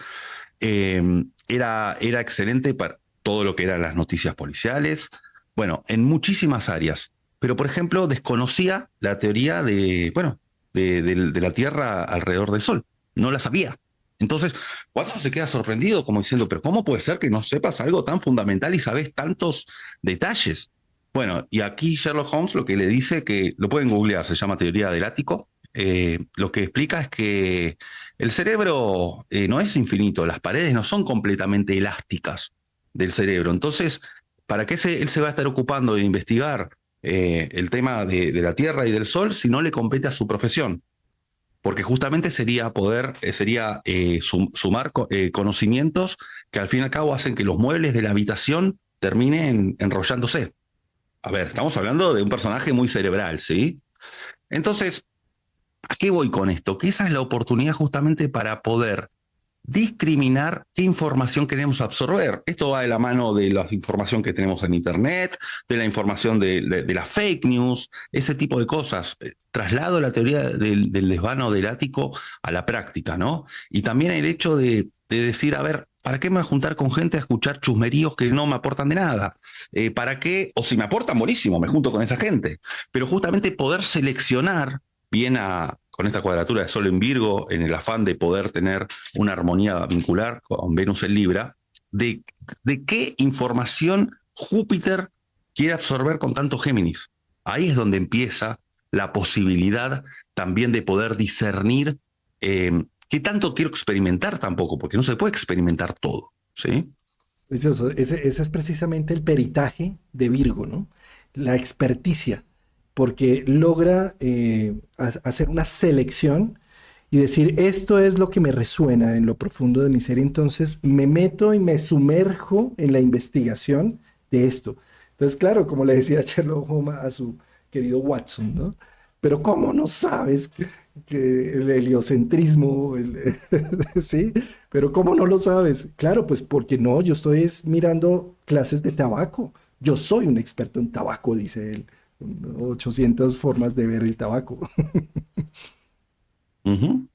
[SPEAKER 3] Era excelente para todo lo que eran las noticias policiales, bueno, en muchísimas áreas. Pero, por ejemplo, desconocía la teoría de la Tierra alrededor del Sol. No la sabía. Entonces, Watson se queda sorprendido como diciendo, pero ¿cómo puede ser que no sepas algo tan fundamental y sabes tantos detalles? Bueno, y aquí Sherlock Holmes lo que le dice, que lo pueden googlear, se llama teoría del ático, lo que explica es que el cerebro no es infinito, las paredes no son completamente elásticas del cerebro. Entonces, ¿para qué él se va a estar ocupando de investigar el tema de la Tierra y del Sol si no le compete a su profesión? Porque justamente sería sumar conocimientos que al fin y al cabo hacen que los muebles de la habitación terminen enrollándose. A ver, estamos hablando de un personaje muy cerebral, ¿sí? Entonces, ¿a qué voy con esto? Que esa es la oportunidad justamente para poder discriminar qué información queremos absorber. Esto va de la mano de la información que tenemos en Internet, de la información de la fake news, ese tipo de cosas. Traslado la teoría del desvano del ático a la práctica, ¿no? Y también el hecho de decir, a ver, ¿para qué me voy a juntar con gente a escuchar chusmeríos que no me aportan de nada? ¿Para qué? O si me aportan, buenísimo, me junto con esa gente. Pero justamente poder seleccionar bien con esta cuadratura de Sol en Virgo, en el afán de poder tener una armonía vincular con Venus en Libra, de qué información Júpiter quiere absorber con tanto Géminis. Ahí es donde empieza la posibilidad también de poder discernir qué tanto quiero experimentar tampoco, porque no se puede experimentar todo, ¿sí?
[SPEAKER 1] Precioso. Ese es precisamente el peritaje de Virgo, ¿no? La experticia, porque logra hacer una selección y decir, esto es lo que me resuena en lo profundo de mi ser. Entonces me meto y me sumerjo en la investigación de esto. Entonces, claro, como le decía Sherlock Holmes a su querido Watson, ¿no? Pero ¿cómo no sabes que el heliocentrismo, sí? Pero ¿cómo no lo sabes? Claro, pues porque no, yo estoy mirando clases de tabaco. Yo soy un experto en tabaco, dice él. 800 formas de ver el tabaco.
[SPEAKER 3] Uh-huh.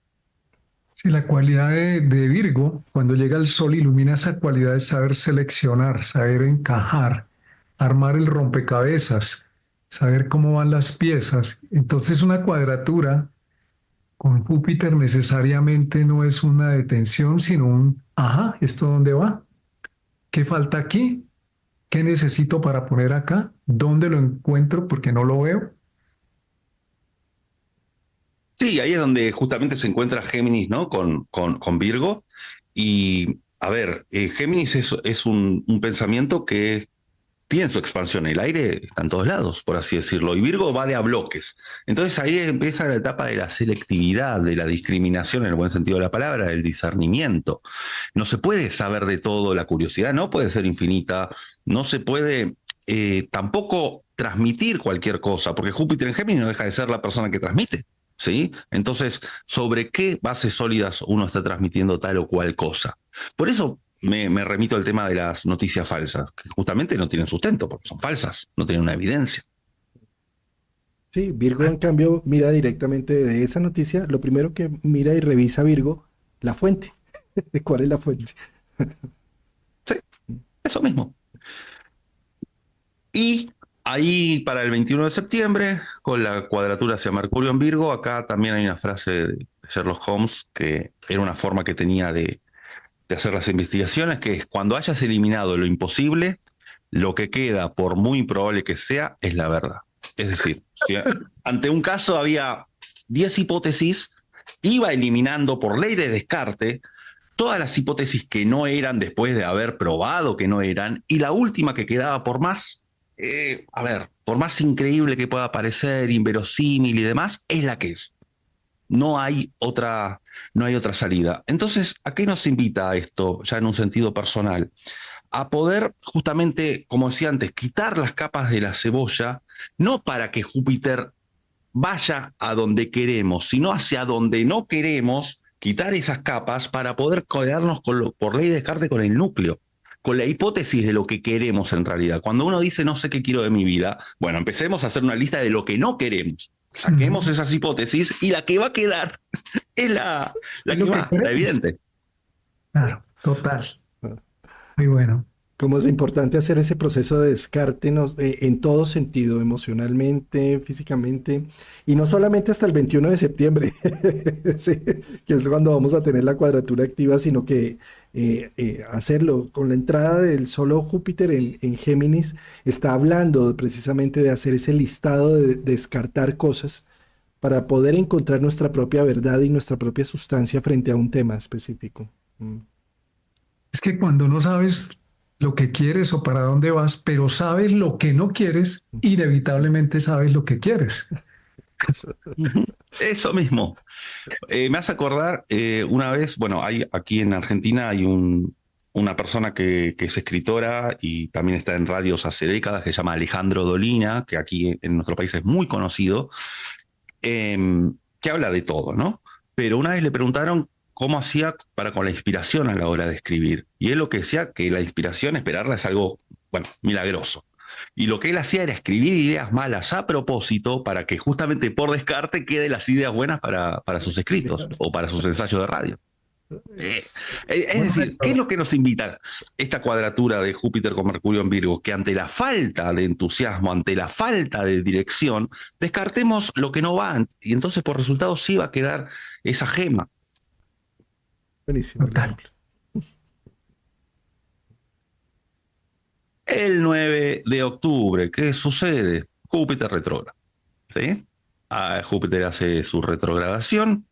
[SPEAKER 2] Sí, la cualidad de Virgo, cuando llega el sol, ilumina esa cualidad de saber seleccionar, saber encajar, armar el rompecabezas, saber cómo van las piezas. Entonces, una cuadratura con Júpiter necesariamente no es una detención, sino un, ajá, ¿esto dónde va? ¿Qué falta aquí? ¿Qué necesito para poner acá? ¿Dónde lo encuentro porque no lo veo?
[SPEAKER 3] Sí, ahí es donde justamente se encuentra Géminis, ¿no? Con Virgo. Y, a ver, Géminis es un pensamiento que tiene su expansión. El aire está en todos lados, por así decirlo. Y Virgo va de a bloques. Entonces ahí empieza la etapa de la selectividad, de la discriminación en el buen sentido de la palabra, del discernimiento. No se puede saber de todo, la curiosidad no puede ser infinita, no se puede tampoco transmitir cualquier cosa, porque Júpiter en Géminis no deja de ser la persona que transmite. ¿Sí? Entonces, ¿sobre qué bases sólidas uno está transmitiendo tal o cual cosa? Por eso me remito al tema de las noticias falsas, que justamente no tienen sustento, porque son falsas, no tienen una evidencia.
[SPEAKER 1] Sí, Virgo en cambio mira directamente de esa noticia. Lo primero que mira y revisa Virgo, la fuente. ¿De cuál es la fuente?
[SPEAKER 3] Sí, eso mismo. Y ahí para el 21 de septiembre, con la cuadratura hacia Mercurio en Virgo, acá también hay una frase de Sherlock Holmes que era una forma que tenía de hacer las investigaciones, que es cuando hayas eliminado lo imposible, lo que queda, por muy improbable que sea, es la verdad. Es decir, si ante un caso había 10 hipótesis, iba eliminando por ley de descarte todas las hipótesis que no eran después de haber probado que no eran, y la última que quedaba por más, por más increíble que pueda parecer, inverosímil y demás, es la que es. No hay otra salida. Entonces, ¿a qué nos invita esto, ya en un sentido personal? A poder, justamente, como decía antes, quitar las capas de la cebolla, no para que Júpiter vaya a donde queremos, sino hacia donde no queremos, quitar esas capas para poder quedarnos por ley de Descartes con el núcleo, con la hipótesis de lo que queremos en realidad. Cuando uno dice no sé qué quiero de mi vida, bueno, empecemos a hacer una lista de lo que no queremos. Saquemos esas hipótesis y la que va a quedar es la que va, la evidente.
[SPEAKER 2] Claro. Total. Muy bueno.
[SPEAKER 1] Cómo es importante hacer ese proceso de descarte en todo sentido, emocionalmente, físicamente, y no solamente hasta el 21 de septiembre, sí, que es cuando vamos a tener la cuadratura activa, sino que hacerlo con la entrada del solo Júpiter en Géminis, está hablando precisamente de hacer ese listado de descartar cosas para poder encontrar nuestra propia verdad y nuestra propia sustancia frente a un tema específico. Mm.
[SPEAKER 2] Es que cuando no sabes lo que quieres o para dónde vas, pero sabes lo que no quieres, inevitablemente sabes lo que quieres.
[SPEAKER 3] Ujú. Eso mismo. Me hace acordar una vez, bueno, aquí en Argentina hay una persona que es escritora y también está en radios hace décadas, que se llama Alejandro Dolina, que aquí en nuestro país es muy conocido, que habla de todo, ¿no? Pero una vez le preguntaron cómo hacía para con la inspiración a la hora de escribir. Y él lo que decía, que la inspiración, esperarla es algo, bueno, milagroso. Y lo que él hacía era escribir ideas malas a propósito para que justamente por descarte queden las ideas buenas para sus escritos
[SPEAKER 1] Claro.
[SPEAKER 3] o para sus ensayos de radio. Es
[SPEAKER 2] Buen
[SPEAKER 3] decir, ¿qué es
[SPEAKER 2] método.
[SPEAKER 3] lo que nos invita esta cuadratura de Júpiter con Mercurio en Virgo? Que ante la falta de entusiasmo, ante la falta de dirección, descartemos lo que no va y entonces por resultado sí va a quedar esa gema.
[SPEAKER 1] Buenísimo el
[SPEAKER 2] Total.
[SPEAKER 1] ejemplo.
[SPEAKER 3] El 9 de octubre, ¿qué sucede? Júpiter retrógrado, ¿sí? Júpiter hace su retrogradación,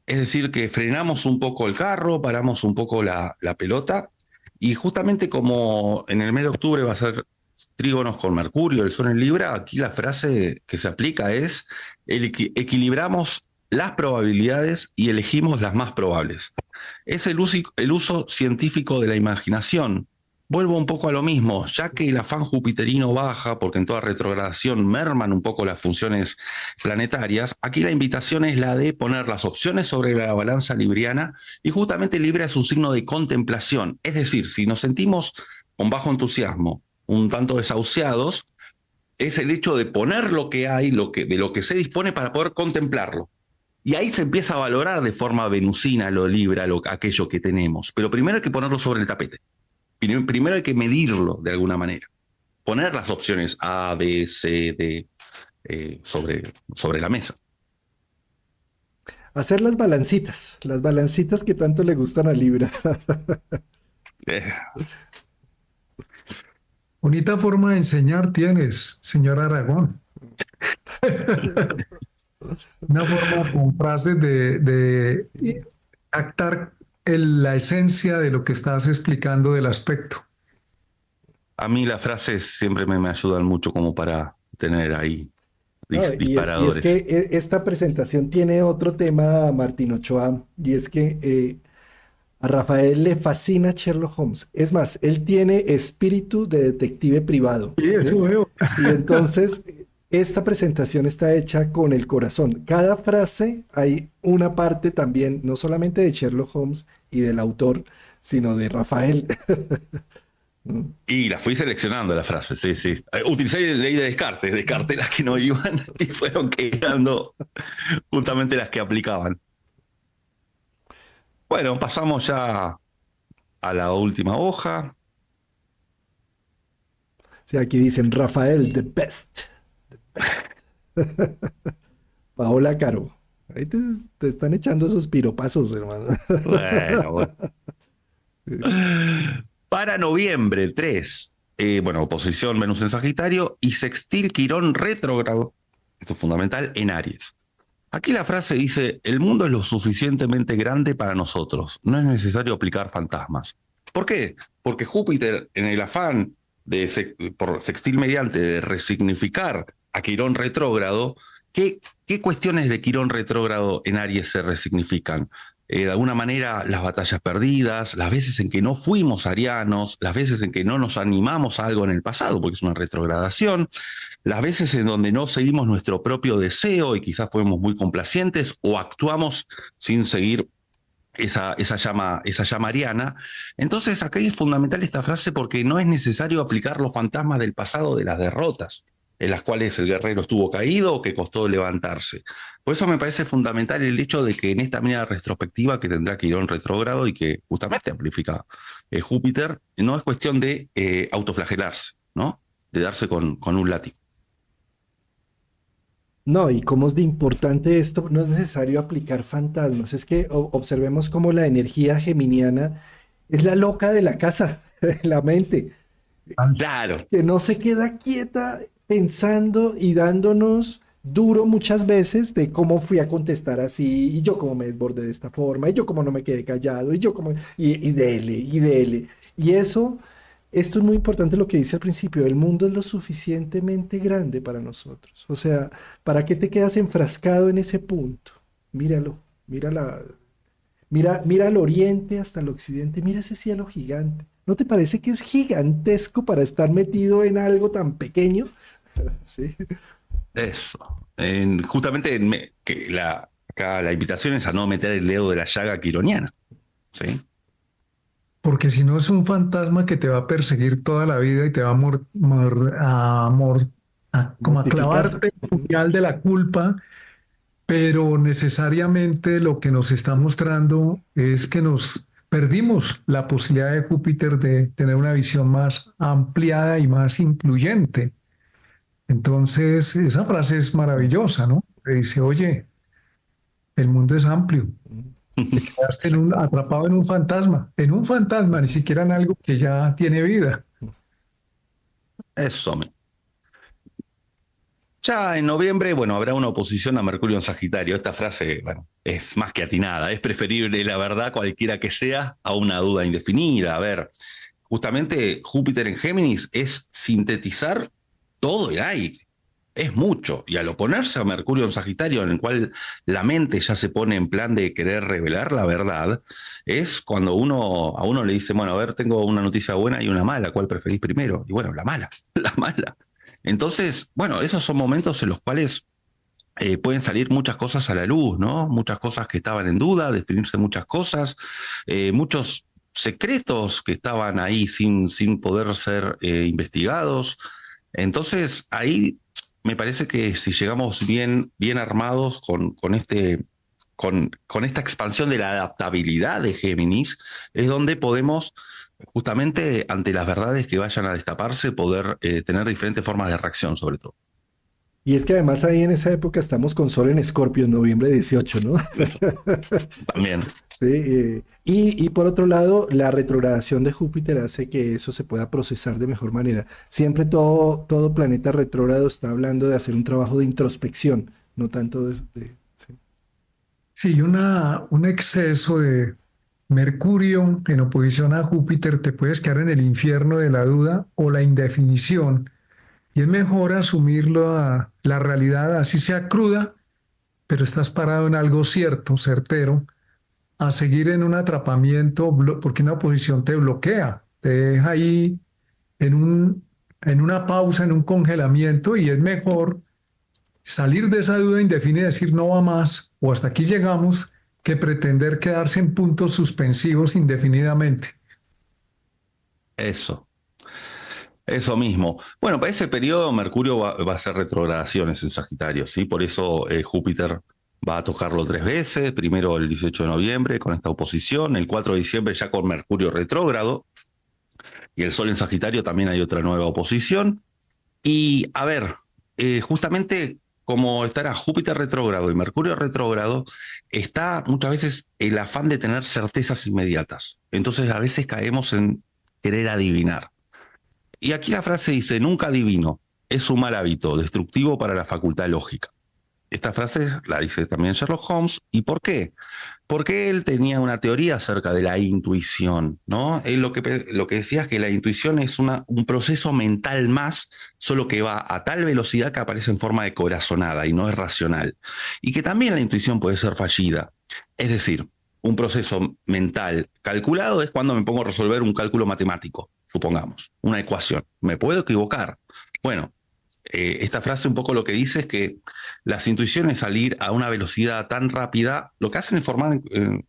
[SPEAKER 3] es decir, que frenamos un poco el carro, paramos un poco la pelota, y justamente como en el mes de octubre va a ser trígonos con Mercurio, el Sol en Libra, aquí la frase que se aplica es, equilibramos las probabilidades y elegimos las más probables. Es el uso científico de la imaginación. Vuelvo un poco a lo mismo, ya que el afán jupiterino baja, porque en toda retrogradación merman un poco las funciones planetarias, aquí la invitación es la de poner las opciones sobre la balanza libriana, y justamente Libra es un signo de contemplación. Es decir, si nos sentimos con bajo entusiasmo, un tanto desahuciados, es el hecho de poner lo que hay, de lo que se dispone para poder contemplarlo. Y ahí se empieza a valorar de forma venusina lo Libra, aquello que tenemos. Pero primero hay que ponerlo sobre el tapete. Primero hay que medirlo de alguna manera. Poner las opciones A, B, C, D sobre la mesa.
[SPEAKER 1] Hacer las balancitas que tanto le gustan a Libra.
[SPEAKER 3] Eh,
[SPEAKER 2] Bonita forma de enseñar tienes, señor Aragón. Una forma con frases de captar la esencia de lo que estás explicando del aspecto.
[SPEAKER 3] a mí las frases siempre me ayudan mucho como para tener ahí
[SPEAKER 1] No, y es que
[SPEAKER 3] disparadores.
[SPEAKER 1] esta presentación tiene otro tema, Martín Ochoa, y es que a Rafael le fascina Sherlock Holmes. Es más, él tiene espíritu de detective privado.
[SPEAKER 2] Sí,
[SPEAKER 1] ¿Sí?
[SPEAKER 2] eso veo.
[SPEAKER 1] Y entonces, esta presentación está hecha con el corazón. Cada frase hay una parte también, no solamente de Sherlock Holmes y del autor, sino de Rafael.
[SPEAKER 3] Y las fui seleccionando las frases, sí, sí. Utilicé la ley de descarte, descarté las que no iban y fueron quedando justamente las que aplicaban. Bueno, pasamos ya a la última hoja.
[SPEAKER 1] O sea, aquí dicen Rafael, the best. Paola Caro. Ahí te están echando esos piropazos, hermano.
[SPEAKER 3] Bueno, bueno. Para noviembre 3, bueno, oposición Venus en Sagitario y sextil Quirón retrógrado, esto es fundamental, en Aries. Aquí la frase dice, el mundo es lo suficientemente grande para nosotros, no es necesario aplicar fantasmas. ¿Por qué? Porque Júpiter, en el afán por sextil mediante de resignificar a Quirón retrógrado, ¿qué cuestiones de Quirón retrógrado en Aries se resignifican? De alguna manera, las batallas perdidas, las veces en que no fuimos arianos, las veces en que no nos animamos a algo en el pasado, porque es una retrogradación, las veces en donde no seguimos nuestro propio deseo y quizás fuimos muy complacientes o actuamos sin seguir esa llama ariana. Entonces, aquí es fundamental esta frase porque no es necesario aplicar los fantasmas del pasado de las derrotas. en las cuales el guerrero estuvo caído o que costó levantarse. Por eso me parece fundamental el hecho de que en esta mirada retrospectiva que tendrá Quirón retrógrado y que justamente amplifica Júpiter, no es cuestión de autoflagelarse, ¿no? De darse con un látigo.
[SPEAKER 1] No, y cómo es de importante esto, no es necesario aplicar fantasmas, es que observemos cómo la energía geminiana es la loca de la casa, la mente,
[SPEAKER 3] Claro,
[SPEAKER 1] que no se queda quieta pensando y dándonos duro muchas veces de cómo fui a contestar así, y yo cómo me desbordé de esta forma, y yo cómo no me quedé callado, y yo cómo, y dele, y dele. Y eso, esto es muy importante lo que dice al principio, el mundo es lo suficientemente grande para nosotros. O sea, ¿para qué te quedas enfrascado en ese punto? Míralo, mira al oriente hasta el occidente, mira ese cielo gigante. ¿No te parece que es gigantesco para estar metido en algo tan pequeño? Sí.
[SPEAKER 3] eso. Justamente acá la invitación es a no meter el dedo de la llaga quironiana, ¿sí?
[SPEAKER 2] Porque si no es un fantasma que te va a perseguir toda la vida y te va como a
[SPEAKER 1] Mortificar.
[SPEAKER 2] clavarte el puñal de la culpa, pero necesariamente lo que nos está mostrando es que nos perdimos la posibilidad de Júpiter de tener una visión más ampliada y más incluyente. Entonces, esa frase es maravillosa, ¿no? Que dice, oye, el mundo es amplio. Te quedaste atrapado en un fantasma, ni siquiera en algo que ya tiene vida.
[SPEAKER 3] Eso. Ya en noviembre, bueno, habrá una oposición a Mercurio en Sagitario. Esta frase, bueno, es más que atinada. Es preferible la verdad, cualquiera que sea, a una duda indefinida. A ver, justamente Júpiter en Géminis es sintetizar todo el aire. Es mucho. Y al oponerse a Mercurio en Sagitario, en el cual la mente ya se pone en plan de querer revelar la verdad, es cuando a uno le dice, bueno, a ver, tengo una noticia buena y una mala, ¿cuál preferís primero? Y bueno, la mala, la mala. Entonces, bueno, esos son momentos en los cuales pueden salir muchas cosas a la luz, ¿no? Muchas cosas que estaban en duda, definirse muchas cosas, muchos secretos que estaban ahí sin poder ser investigados. Entonces, ahí me parece que si llegamos bien armados con esta expansión de la adaptabilidad de Géminis, es donde podemos justamente ante las verdades que vayan a destaparse, poder tener diferentes formas de reacción, sobre todo.
[SPEAKER 1] Y es que además ahí en esa época estamos con Sol en Escorpio, en noviembre 18, ¿no?
[SPEAKER 3] Eso también.
[SPEAKER 1] Sí, y por otro lado, la retrogradación de Júpiter hace que eso se pueda procesar de mejor manera. Siempre todo planeta retrógrado está hablando de hacer un trabajo de introspección, no tanto sí.
[SPEAKER 2] Sí, un exceso de Mercurio en oposición a Júpiter te puedes quedar en el infierno de la duda o la indefinición. Y es mejor asumirlo a la realidad, así sea cruda, pero estás parado en algo cierto, certero, a seguir en un atrapamiento, porque una oposición te bloquea, te deja ahí en en una pausa, en un congelamiento, y es mejor salir de esa duda indefinida y decir no va más o hasta aquí llegamos que pretender quedarse en puntos suspensivos indefinidamente.
[SPEAKER 3] Eso. Eso mismo. Bueno, para ese periodo Mercurio va a hacer retrogradaciones en Sagitario, ¿sí? Por eso Júpiter va a tocarlo 3 veces, primero el 18 de noviembre con esta oposición, el 4 de diciembre ya con Mercurio retrógrado, y el Sol en Sagitario también hay otra nueva oposición. Y a ver, justamente como estará Júpiter retrógrado y Mercurio retrógrado, está muchas veces el afán de tener certezas inmediatas. Entonces a veces caemos en querer adivinar. Y aquí la frase dice, nunca adivino, es un mal hábito, destructivo para la facultad lógica. Esta frase la dice también Sherlock Holmes. ¿Y por qué? Porque él tenía una teoría acerca de la intuición, ¿no? Él lo que decía es que la intuición es un proceso mental más, solo que va a tal velocidad que aparece en forma de corazonada y no es racional. Y que también la intuición puede ser fallida. Es decir, un proceso mental calculado es cuando me pongo a resolver un cálculo matemático, supongamos, una ecuación. ¿Me puedo equivocar? Bueno, esta frase un poco lo que dice es que las intuiciones al ir a una velocidad tan rápida, lo que hacen es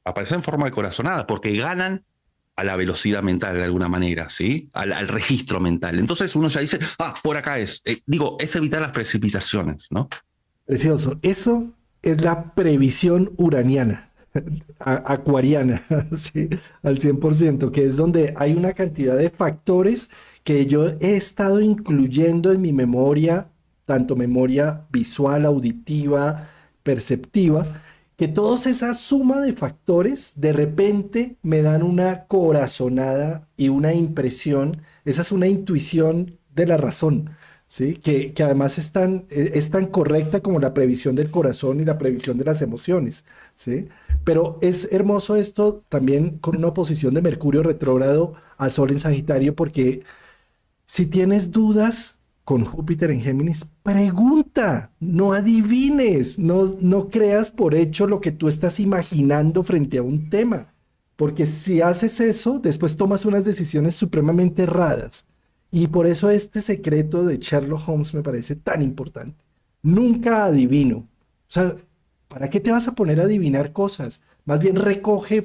[SPEAKER 3] aparecer en forma de corazonada, porque ganan a la velocidad mental de alguna manera, ¿sí? Al registro mental. Entonces uno ya dice, por acá es. Es evitar las precipitaciones, ¿no?
[SPEAKER 1] Precioso. Eso es la previsión uraniana, acuariana, ¿sí? Al 100%, que es donde hay una cantidad de factores que yo he estado incluyendo en mi memoria, tanto memoria visual, auditiva, perceptiva, que toda esa suma de factores de repente me dan una corazonada y una impresión, esa es una intuición de la razón. ¿Sí? Que además es tan correcta como la previsión del corazón y la previsión de las emociones, ¿sí? Pero es hermoso esto también con una oposición de Mercurio retrógrado a Sol en Sagitario, porque si tienes dudas con Júpiter en Géminis, pregunta, no adivines, no creas por hecho lo que tú estás imaginando frente a un tema, porque si haces eso, después tomas unas decisiones supremamente erradas. Y por eso este secreto de Sherlock Holmes me parece tan importante. Nunca adivino. O sea, ¿para qué te vas a poner a adivinar cosas? Más bien recoge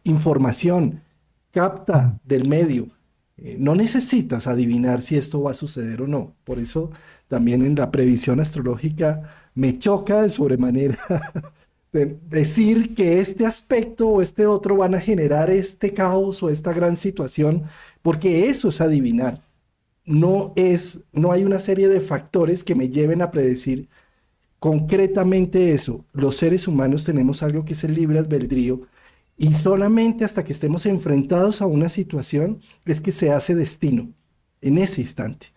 [SPEAKER 1] información, capta del medio. No necesitas adivinar si esto va a suceder o no. Por eso también en la previsión astrológica me choca de sobremanera decir que este aspecto o este otro van a generar este caos o esta gran situación, porque eso es adivinar. No hay una serie de factores que me lleven a predecir concretamente eso. Los seres humanos tenemos algo que es el libre albedrío y solamente hasta que estemos enfrentados a una situación es que se hace destino en ese instante.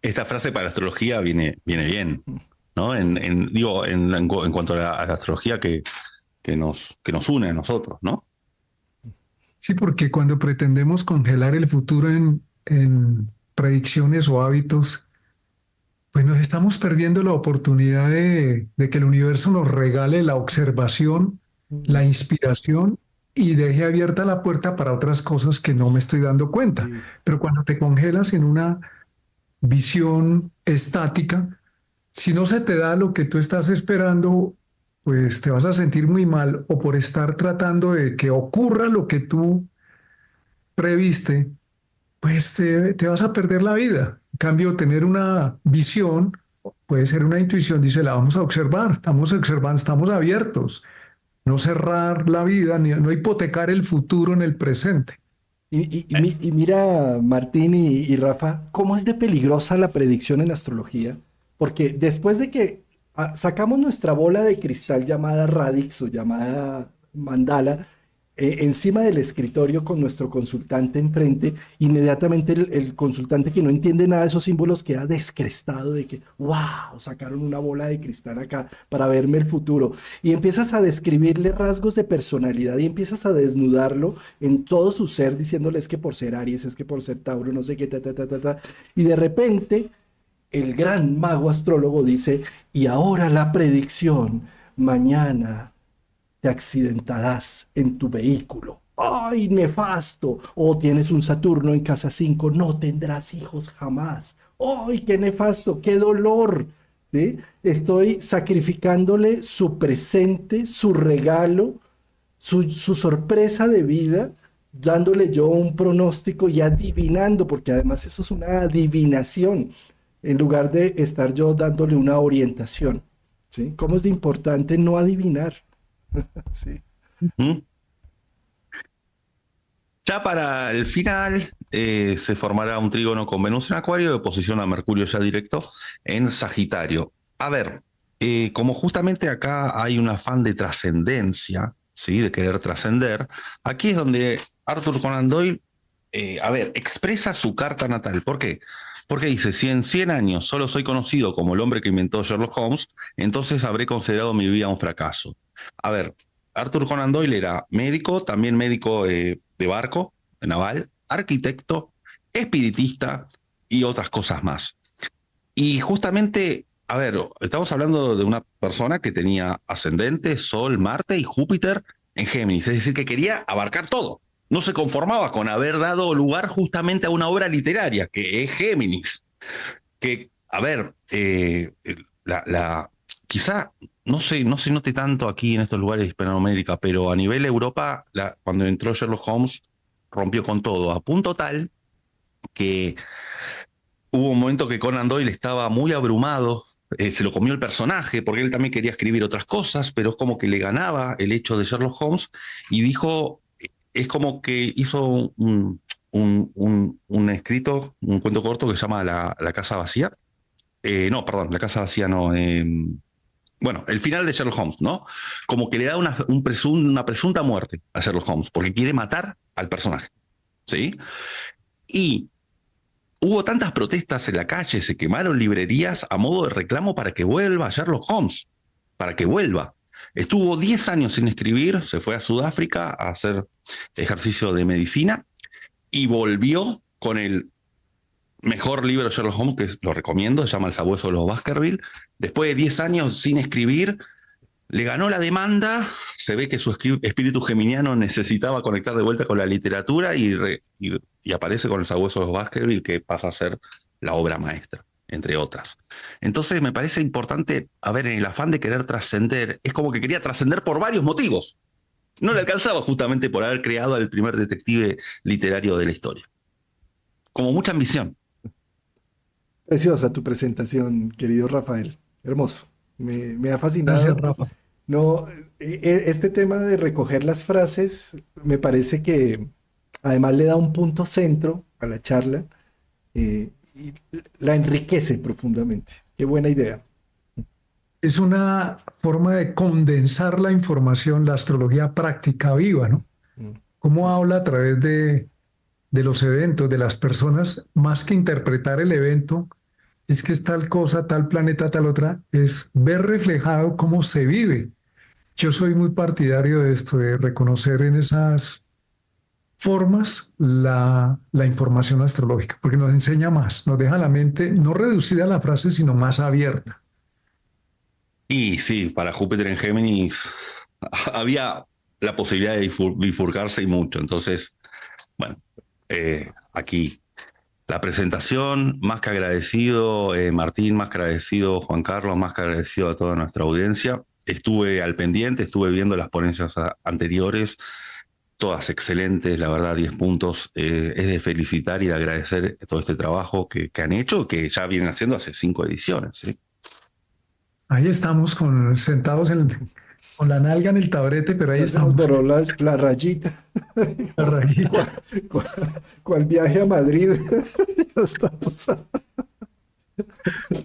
[SPEAKER 3] Esta frase para la astrología viene bien, ¿no? En cuanto a la astrología que nos une a nosotros, ¿no?
[SPEAKER 2] Sí, porque cuando pretendemos congelar el futuro en predicciones o hábitos, pues nos estamos perdiendo la oportunidad de que el universo nos regale la observación, la inspiración y deje abierta la puerta para otras cosas que no me estoy dando cuenta.
[SPEAKER 1] Sí.
[SPEAKER 2] Pero cuando te congelas en una visión estática, si no se te da lo que tú estás esperando, pues te vas a sentir muy mal o por estar tratando de que ocurra lo que tú previste, pues te vas a perder la vida. En cambio, tener una visión puede ser una intuición, dice, la vamos a observar, estamos observando, estamos abiertos, no cerrar la vida, ni, no hipotecar el futuro en el presente.
[SPEAKER 1] Y mira, Martín y Rafa, cómo es de peligrosa la predicción en astrología, porque después de que sacamos nuestra bola de cristal llamada Radix o llamada Mandala, encima del escritorio con nuestro consultante enfrente, inmediatamente el consultante que no entiende nada de esos símbolos queda descrestado de que, wow, sacaron una bola de cristal acá para verme el futuro. Y empiezas a describirle rasgos de personalidad y empiezas a desnudarlo en todo su ser, diciéndole es que por ser Aries, es que por ser Tauro, no sé qué, ta. Y de repente, el gran mago astrólogo dice, y ahora la predicción, mañana te accidentarás en tu vehículo. ¡Ay, nefasto! O tienes un Saturno en casa 5, no tendrás hijos jamás. ¡Ay, qué nefasto! ¡Qué dolor! ¿Sí? Estoy sacrificándole su presente, su regalo, su sorpresa de vida, dándole yo un pronóstico y adivinando, porque además eso es una adivinación, en lugar de estar yo dándole una orientación. ¿Sí? ¿Cómo es de importante no adivinar? Sí.
[SPEAKER 3] ¿Mm? Ya para el final se formará un trígono con Venus en Acuario de oposición a Mercurio ya directo en Sagitario. A ver, como justamente acá hay un afán de trascendencia, ¿sí? De querer trascender, aquí es donde Arthur Conan Doyle, expresa su carta natal. ¿Por qué? Porque dice, si en 100 años solo soy conocido como el hombre que inventó Sherlock Holmes, entonces habré considerado mi vida un fracaso. A ver, Arthur Conan Doyle era médico, también médico de barco, de naval, arquitecto, espiritista y otras cosas más. Y justamente, a ver, estamos hablando de una persona que tenía ascendente, Sol, Marte y Júpiter en Géminis, es decir, que quería abarcar todo. No se conformaba con haber dado lugar justamente a una obra literaria, que es Géminis. Que, a ver, quizá no se note tanto aquí en estos lugares de Hispanoamérica, pero a nivel Europa, cuando entró Sherlock Holmes, rompió con todo, a punto tal que hubo un momento que Conan Doyle estaba muy abrumado, se lo comió el personaje, porque él también quería escribir otras cosas, pero es como que le ganaba el hecho de Sherlock Holmes y dijo, es como que hizo un escrito, un cuento corto que se llama La Casa Vacía. No, perdón, La Casa Vacía no. Bueno, el final de Sherlock Holmes, ¿no? Como que le da una presunta muerte a Sherlock Holmes, porque quiere matar al personaje, ¿sí? Y hubo tantas protestas en la calle, se quemaron librerías a modo de reclamo para que vuelva Sherlock Holmes, para que vuelva. Estuvo 10 años sin escribir, se fue a Sudáfrica a hacer ejercicio de medicina y volvió con el mejor libro de Sherlock Holmes, que lo recomiendo, se llama El sabueso de los Baskerville. Después de 10 años sin escribir, le ganó la demanda, se ve que su espíritu geminiano necesitaba conectar de vuelta con la literatura y aparece con El sabueso de los Baskerville, que pasa a ser la obra maestra, entre otras. Entonces me parece importante, a ver, en el afán de querer trascender, es como que quería trascender por varios motivos. No le alcanzaba justamente por haber creado al primer detective literario de la historia. Como mucha ambición.
[SPEAKER 1] Preciosa tu presentación, querido Rafael. Hermoso. Me ha
[SPEAKER 2] Gracias,
[SPEAKER 1] fascinado.
[SPEAKER 2] Rafa.
[SPEAKER 1] No, este tema de recoger las frases me parece que además le da un punto centro a la charla y la enriquece profundamente. Qué buena idea.
[SPEAKER 2] Es una forma de condensar la información, la astrología práctica viva, ¿no?
[SPEAKER 1] Mm.
[SPEAKER 2] Cómo habla a través de los eventos, de las personas, más que interpretar el evento, es que es tal cosa, tal planeta, tal otra, es ver reflejado cómo se vive. Yo soy muy partidario de esto, de reconocer en esas formas la información astrológica, porque nos enseña más, nos deja la mente no reducida a la frase, sino más abierta.
[SPEAKER 3] Y sí, para Júpiter en Géminis había la posibilidad de bifurcarse y mucho. Entonces, bueno, aquí la presentación, más que agradecido, Martín, más que agradecido, Juan Carlos, más que agradecido a toda nuestra audiencia. Estuve al pendiente, estuve viendo las ponencias anteriores, todas excelentes, la verdad, 10 puntos. Es de felicitar y de agradecer todo este trabajo que han hecho, que ya vienen haciendo hace 5 ediciones, ¿sí?
[SPEAKER 1] Ahí
[SPEAKER 2] Ahí estamos sentados con la nalga en el tabrete, pero ahí
[SPEAKER 1] ya se nos
[SPEAKER 2] estamos.
[SPEAKER 1] borró la rayita.
[SPEAKER 2] La
[SPEAKER 1] ¿Cuál,
[SPEAKER 2] rayita.
[SPEAKER 1] cuál viaje a Madrid? Ya estamos.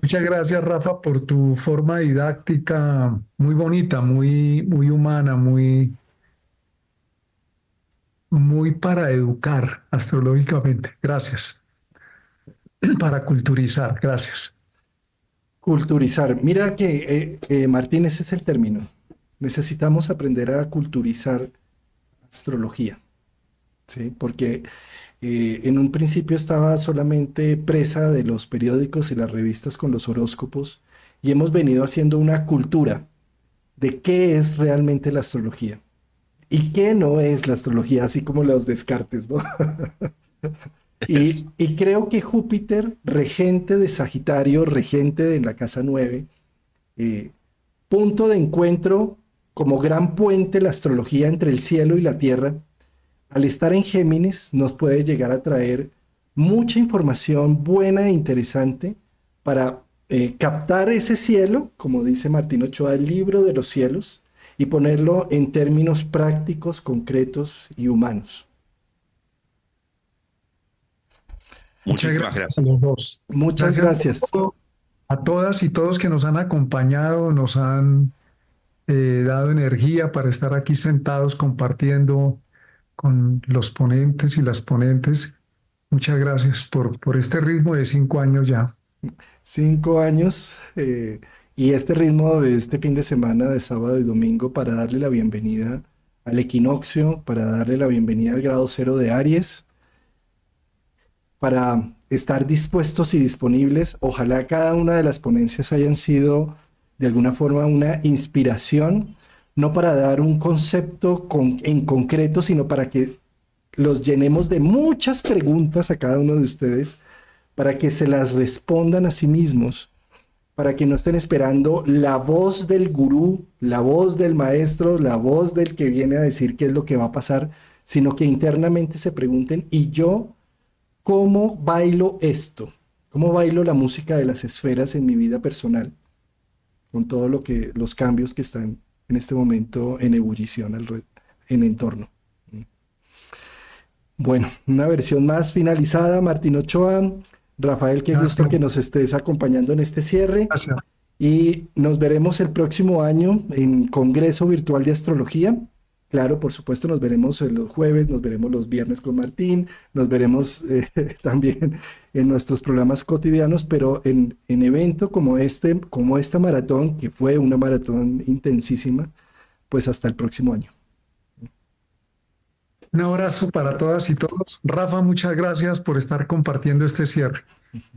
[SPEAKER 2] Muchas gracias, Rafa, por tu forma didáctica muy bonita, muy humana, muy para educar astrológicamente. Gracias. Para culturizar. Gracias.
[SPEAKER 1] Culturizar. Mira que, Martín, ese es el término. Necesitamos aprender a culturizar astrología, ¿sí? Porque en un principio estaba solamente presa de los periódicos y las revistas con los horóscopos y hemos venido haciendo una cultura de qué es realmente la astrología y qué no es la astrología, así como los descartes, ¿no? Y creo que Júpiter, regente de Sagitario, regente de la casa 9, eh, punto de encuentro como gran puente la astrología entre el cielo y la tierra, al estar en Géminis nos puede llegar a traer mucha información buena e interesante para captar ese cielo, como dice Martín Ochoa, el libro de los cielos, y ponerlo en términos prácticos, concretos y humanos.
[SPEAKER 2] Muchas
[SPEAKER 3] Muchísimas
[SPEAKER 2] gracias a
[SPEAKER 3] gracias.
[SPEAKER 2] los dos.
[SPEAKER 1] Muchas
[SPEAKER 2] Gracias por
[SPEAKER 1] gracias.
[SPEAKER 2] todo, a todas y todos que nos han acompañado, nos han dado energía para estar aquí sentados compartiendo con los ponentes y las ponentes. Muchas gracias por este ritmo de 5 años ya.
[SPEAKER 1] 5 años y este ritmo de este fin de semana de sábado y domingo para darle la bienvenida al equinoccio, para darle la bienvenida al grado cero de Aries, para estar dispuestos y disponibles. Ojalá cada una de las ponencias hayan sido de alguna forma una inspiración, no para dar un concepto en concreto, sino para que los llenemos de muchas preguntas a cada uno de ustedes, para que se las respondan a sí mismos para que no estén esperando la voz del gurú, la voz del maestro, la voz del que viene a decir qué es lo que va a pasar, sino que internamente se pregunten, ¿y yo cómo bailo esto? ¿Cómo bailo la música de las esferas en mi vida personal? Con todo lo que, los cambios que están en este momento en ebullición en entorno. Bueno, una versión más finalizada, Martín Ochoa. Rafael, qué gusto que nos estés acompañando en este cierre.
[SPEAKER 2] Gracias.
[SPEAKER 1] Y nos veremos el próximo año en Congreso Virtual de Astrología. Claro, por supuesto, nos veremos los jueves, nos veremos los viernes con Martín, nos veremos también en nuestros programas cotidianos, pero en evento como como esta maratón, que fue una maratón intensísima, pues hasta el próximo año.
[SPEAKER 2] Un abrazo para todas y todos. Rafa, muchas gracias por estar compartiendo este cierre.